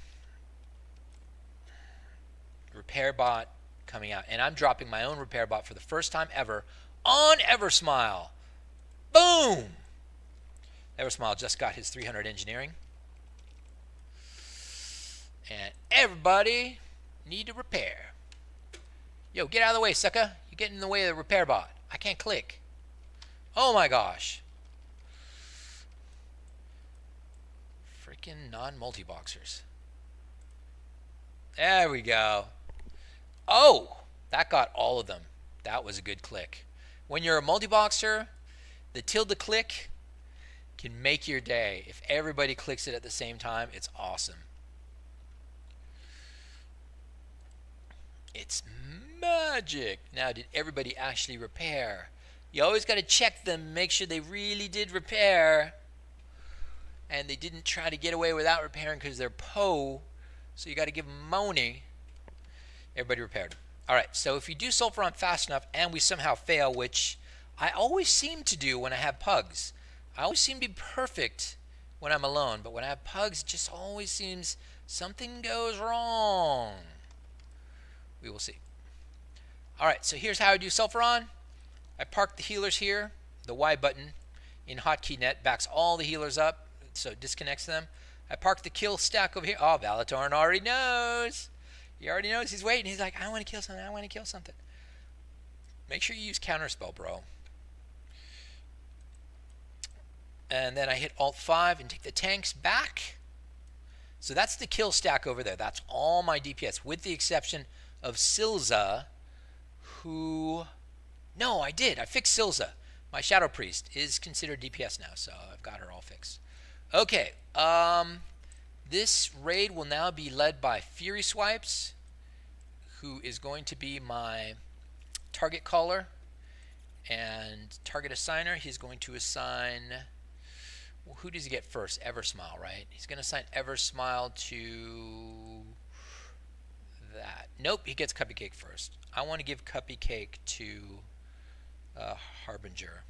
Repair bot coming out, and I'm dropping my own repair bot for the first time ever on EverSmile. Boom! EverSmile just got his 300 engineering. And everybody need to repair. Yo, get out of the way, sucker. You're getting in the way of the repair bot. I can't click. Oh my gosh. Freaking non-multi-boxers. There we go. Oh, that got all of them. That was a good click. When you're a multi-boxer, the tilde click can make your day. If everybody clicks it at the same time, it's awesome. It's magic. Now, did everybody actually repair? You always got to check them, make sure they really did repair. And they didn't try to get away without repairing because they're po. So you got to give them money. Everybody repaired. All right, so if you do sulfuron fast enough and we somehow fail, which I always seem to do when I have pugs. I always seem to be perfect when I'm alone, but when I have pugs, it just always seems something goes wrong. We will see. All right, so here's how I do sulfuron. I park the healers here. The Y button in HotKeyNet backs all the healers up, so it disconnects them. I park the kill stack over here. Oh, Valatorn already knows. He already knows. He's waiting. He's like, I want to kill something. I want to kill something. Make sure you use counterspell, bro. And then I hit Alt-5 and take the tanks back. So that's the kill stack over there. That's all my DPS, with the exception of Silza, who... No, I did. I fixed Silza. My Shadow Priest is considered DPS now, so I've got her all fixed. Okay, this raid will now be led by Fury Swipes, who is going to be my target caller and target assigner. He's going to assign... Well, who does he get first? EverSmile, right? He's going to assign EverSmile to that. Nope, he gets Cupcake first. I want to give Cupcake to Harbinger.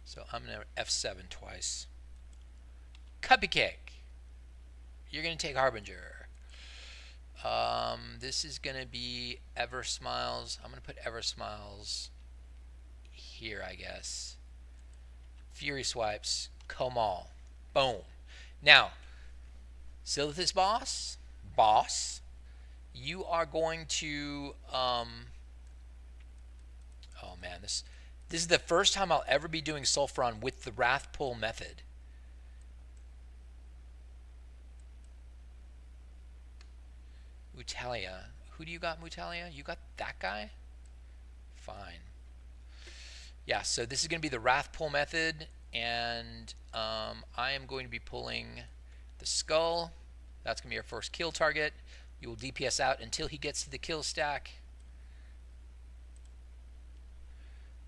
So I'm going to F7 twice. Cupcake, you're going to take Harbinger. This is going to be EverSmiles. I'm going to put EverSmiles here, I guess. Fury Swipes, Komal. Boom. Now, Silithus boss, you are going to, oh man, this is the first time I'll ever be doing sulfuron with the Wrath Pull method. Mutalia. Who do you got, Mutalia? You got that guy? Fine. Yeah, so this is going to be the Wrath Pull method, and I am going to be pulling the Skull. That's going to be our first kill target. You will DPS out until he gets to the kill stack.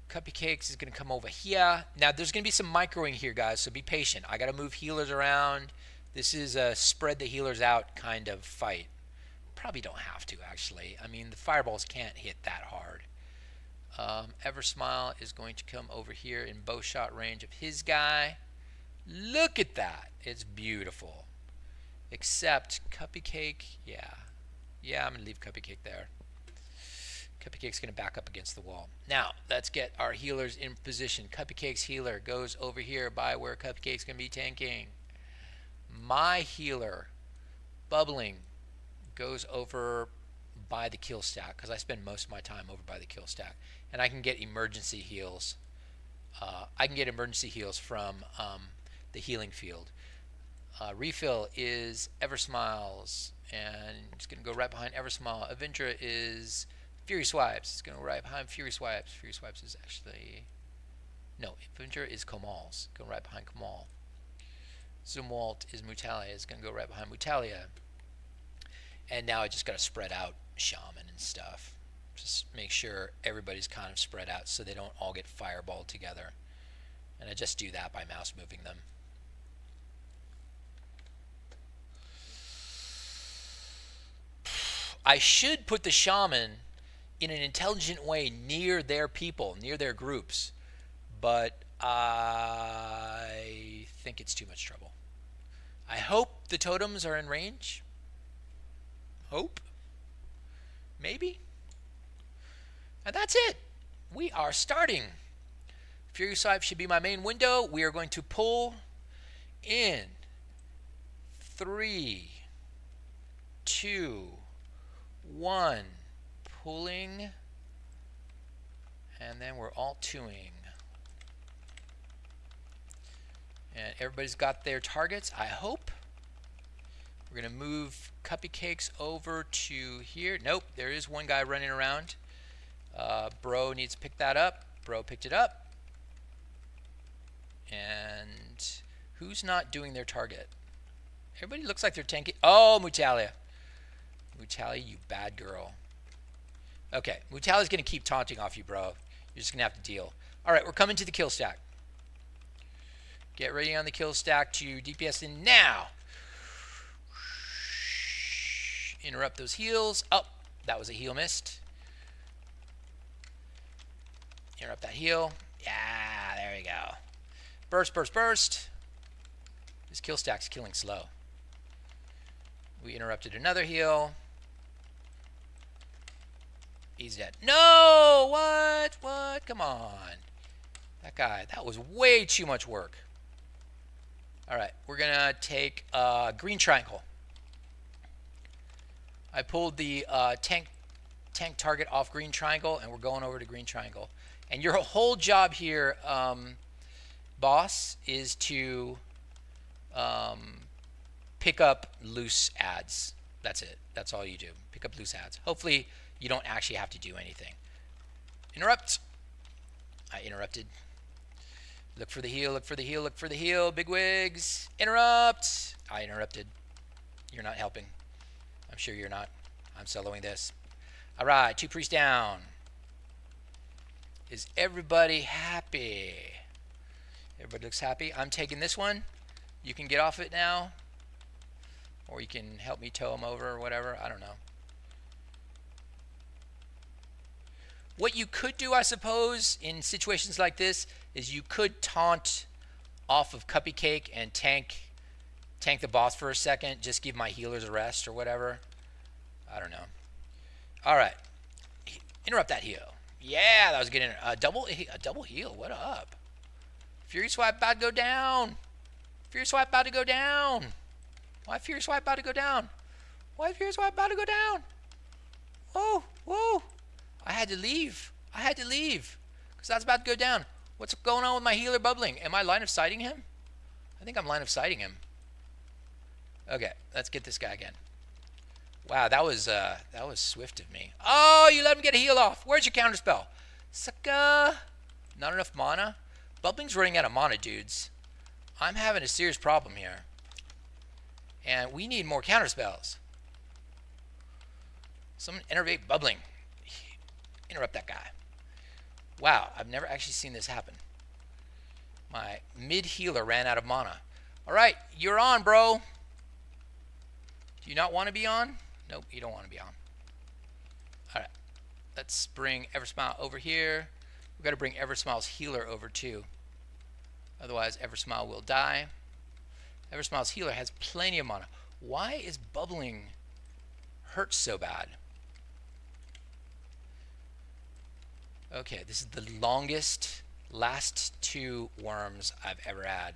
Cupcakes is going to come over here. Now, there's going to be some microing here, guys, so be patient. I got to move healers around. This is a spread the healers out kind of fight. Probably don't have to, actually. I mean, the fireballs can't hit that hard. EverSmile is going to come over here in bow shot range of his guy. Look at that. It's beautiful. Except Cupcake, yeah. Yeah, I'm going to leave Cupcake there. Cupcake's going to back up against the wall. Now, let's get our healers in position. Cupcake's healer goes over here by where Cupcake's going to be tanking. My healer, Bubbling, goes over by the kill stack, because I spend most of my time over by the kill stack, and I can get emergency heals. I can get emergency heals from the healing field. Refill is EverSmiles, and it's going to go right behind EverSmile. Avendra is Fury Swipes. It's going to go right behind Fury Swipes. Fury Swipes is actually... No, Avendra is Komal's. Going right behind Komal. Zumwalt is Mutalia. It's going to go right behind Mutalia. And now I just got to spread out shaman and stuff. Just make sure everybody's kind of spread out so they don't all get fireballed together. And I just do that by mouse moving them. I should put the shaman in an intelligent way near their people, near their groups. But I think it's too much trouble. I hope the totems are in range. Hope. Maybe. And that's it. We are starting. Fury Swipe should be my main window. We are going to pull in 3, 2, 1. Pulling. And then we're all twoing. And everybody's got their targets, I hope. We're going to move Cupcakes over to here. Nope, there is one guy running around. Bro needs to pick that up. Bro picked it up. And who's not doing their target? Everybody looks like they're tanking. Oh, Mutalia. Mutalia, you bad girl. Okay, Mutalia's going to keep taunting off you, bro. You're just going to have to deal. All right, we're coming to the kill stack. Get ready on the kill stack to DPS in now. Interrupt those heals. Oh, that was a heal missed. Interrupt that heal. Yeah, there we go. Burst, burst, burst. This kill stack's killing slow. We interrupted another heal. He's dead. No! What? What? Come on. That guy, that was way too much work. Alright, we're going to take green triangle. I pulled the tank target off green triangle, and we're going over to green triangle. And your whole job here, boss, is to pick up loose ads. That's it. That's all you do. Pick up loose ads. Hopefully, you don't actually have to do anything. Interrupt. I interrupted. Look for the heal, look for the heal, look for the heal. Big wigs. Interrupt. I interrupted. You're not helping. I'm sure you're not. I'm soloing this. All right, 2 priests down. Is everybody happy? Everybody looks happy. I'm taking this one. You can get off it now. Or you can help me tow him over or whatever. I don't know. What you could do, I suppose, in situations like this is you could taunt off of Cupcake and tank the boss for a second. Just give my healers a rest or whatever. I don't know. All right. Interrupt that heal. Yeah, that was a good a double heal. What up? Fury Swipe about to go down. Fury Swipe about to go down. Why Fury Swipe about to go down? Why Fury Swipe about to go down? Whoa, whoa. I had to leave. I had to leave. Because that's about to go down. What's going on with my healer bubbling? Am I line of sighting him? I think I'm line of sighting him. Okay, let's get this guy again. Wow, that was swift of me. Oh, you let him get a heal off. Where's your counterspell? Sucker. Not enough mana? Bubbling's running out of mana, dudes. I'm having a serious problem here. And we need more counterspells. Someone innervate Bubbling. Interrupt that guy. Wow, I've never actually seen this happen. My mid healer ran out of mana. All right, you're on, bro. Do you not want to be on? Nope, you don't want to be on. All right, let's bring Eversmile over here. We've got to bring Eversmile's healer over too. Otherwise, Eversmile will die. Eversmile's healer has plenty of mana. Why is Bubbling hurt so bad? Okay, this is the last 2 worms I've ever had.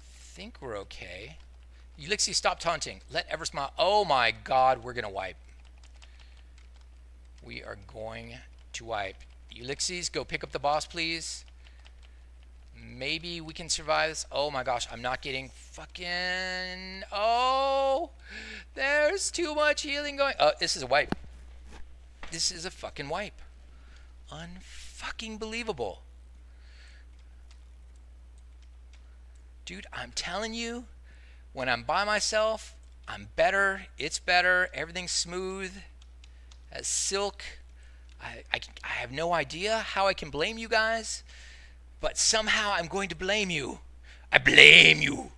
Think we're okay. Ulixi, stop taunting. Let Eversmile. Oh my god, we're going to wipe. We are going to wipe. Ulixis, go pick up the boss, please. Maybe we can survive this. Oh my gosh, I'm not getting fucking... Oh, there's too much healing going... Oh, this is a wipe. This is a fucking wipe. Unfucking believable. Dude, I'm telling you, When I'm by myself, I'm better. It's better. Everything's smooth as silk. I have no idea how I can blame you guys, but somehow I'm going to blame you. I blame you. All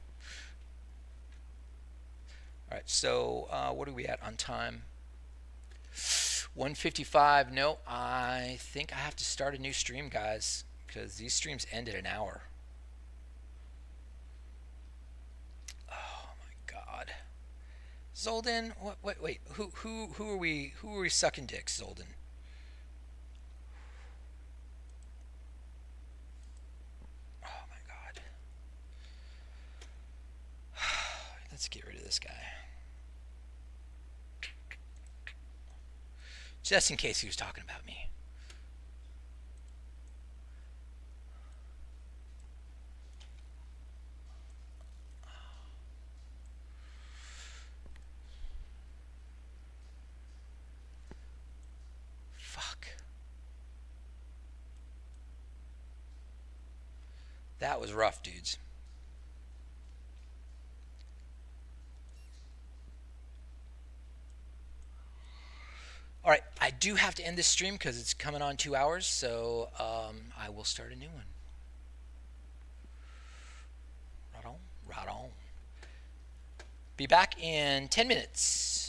right, so what are we at on time? 1:55. No, I think I have to start a new stream, guys, because these streams end at an hour. Oh my God, Zolden, what? Wait, who are we? Who are we sucking dicks, Zolden? Oh my God. Let's get rid of this guy, just in case he was talking about me. Fuck. That was rough, dudes. All right, I do have to end this stream because it's coming on 2 hours, so I will start a new one. Right on, right on. Be back in 10 minutes.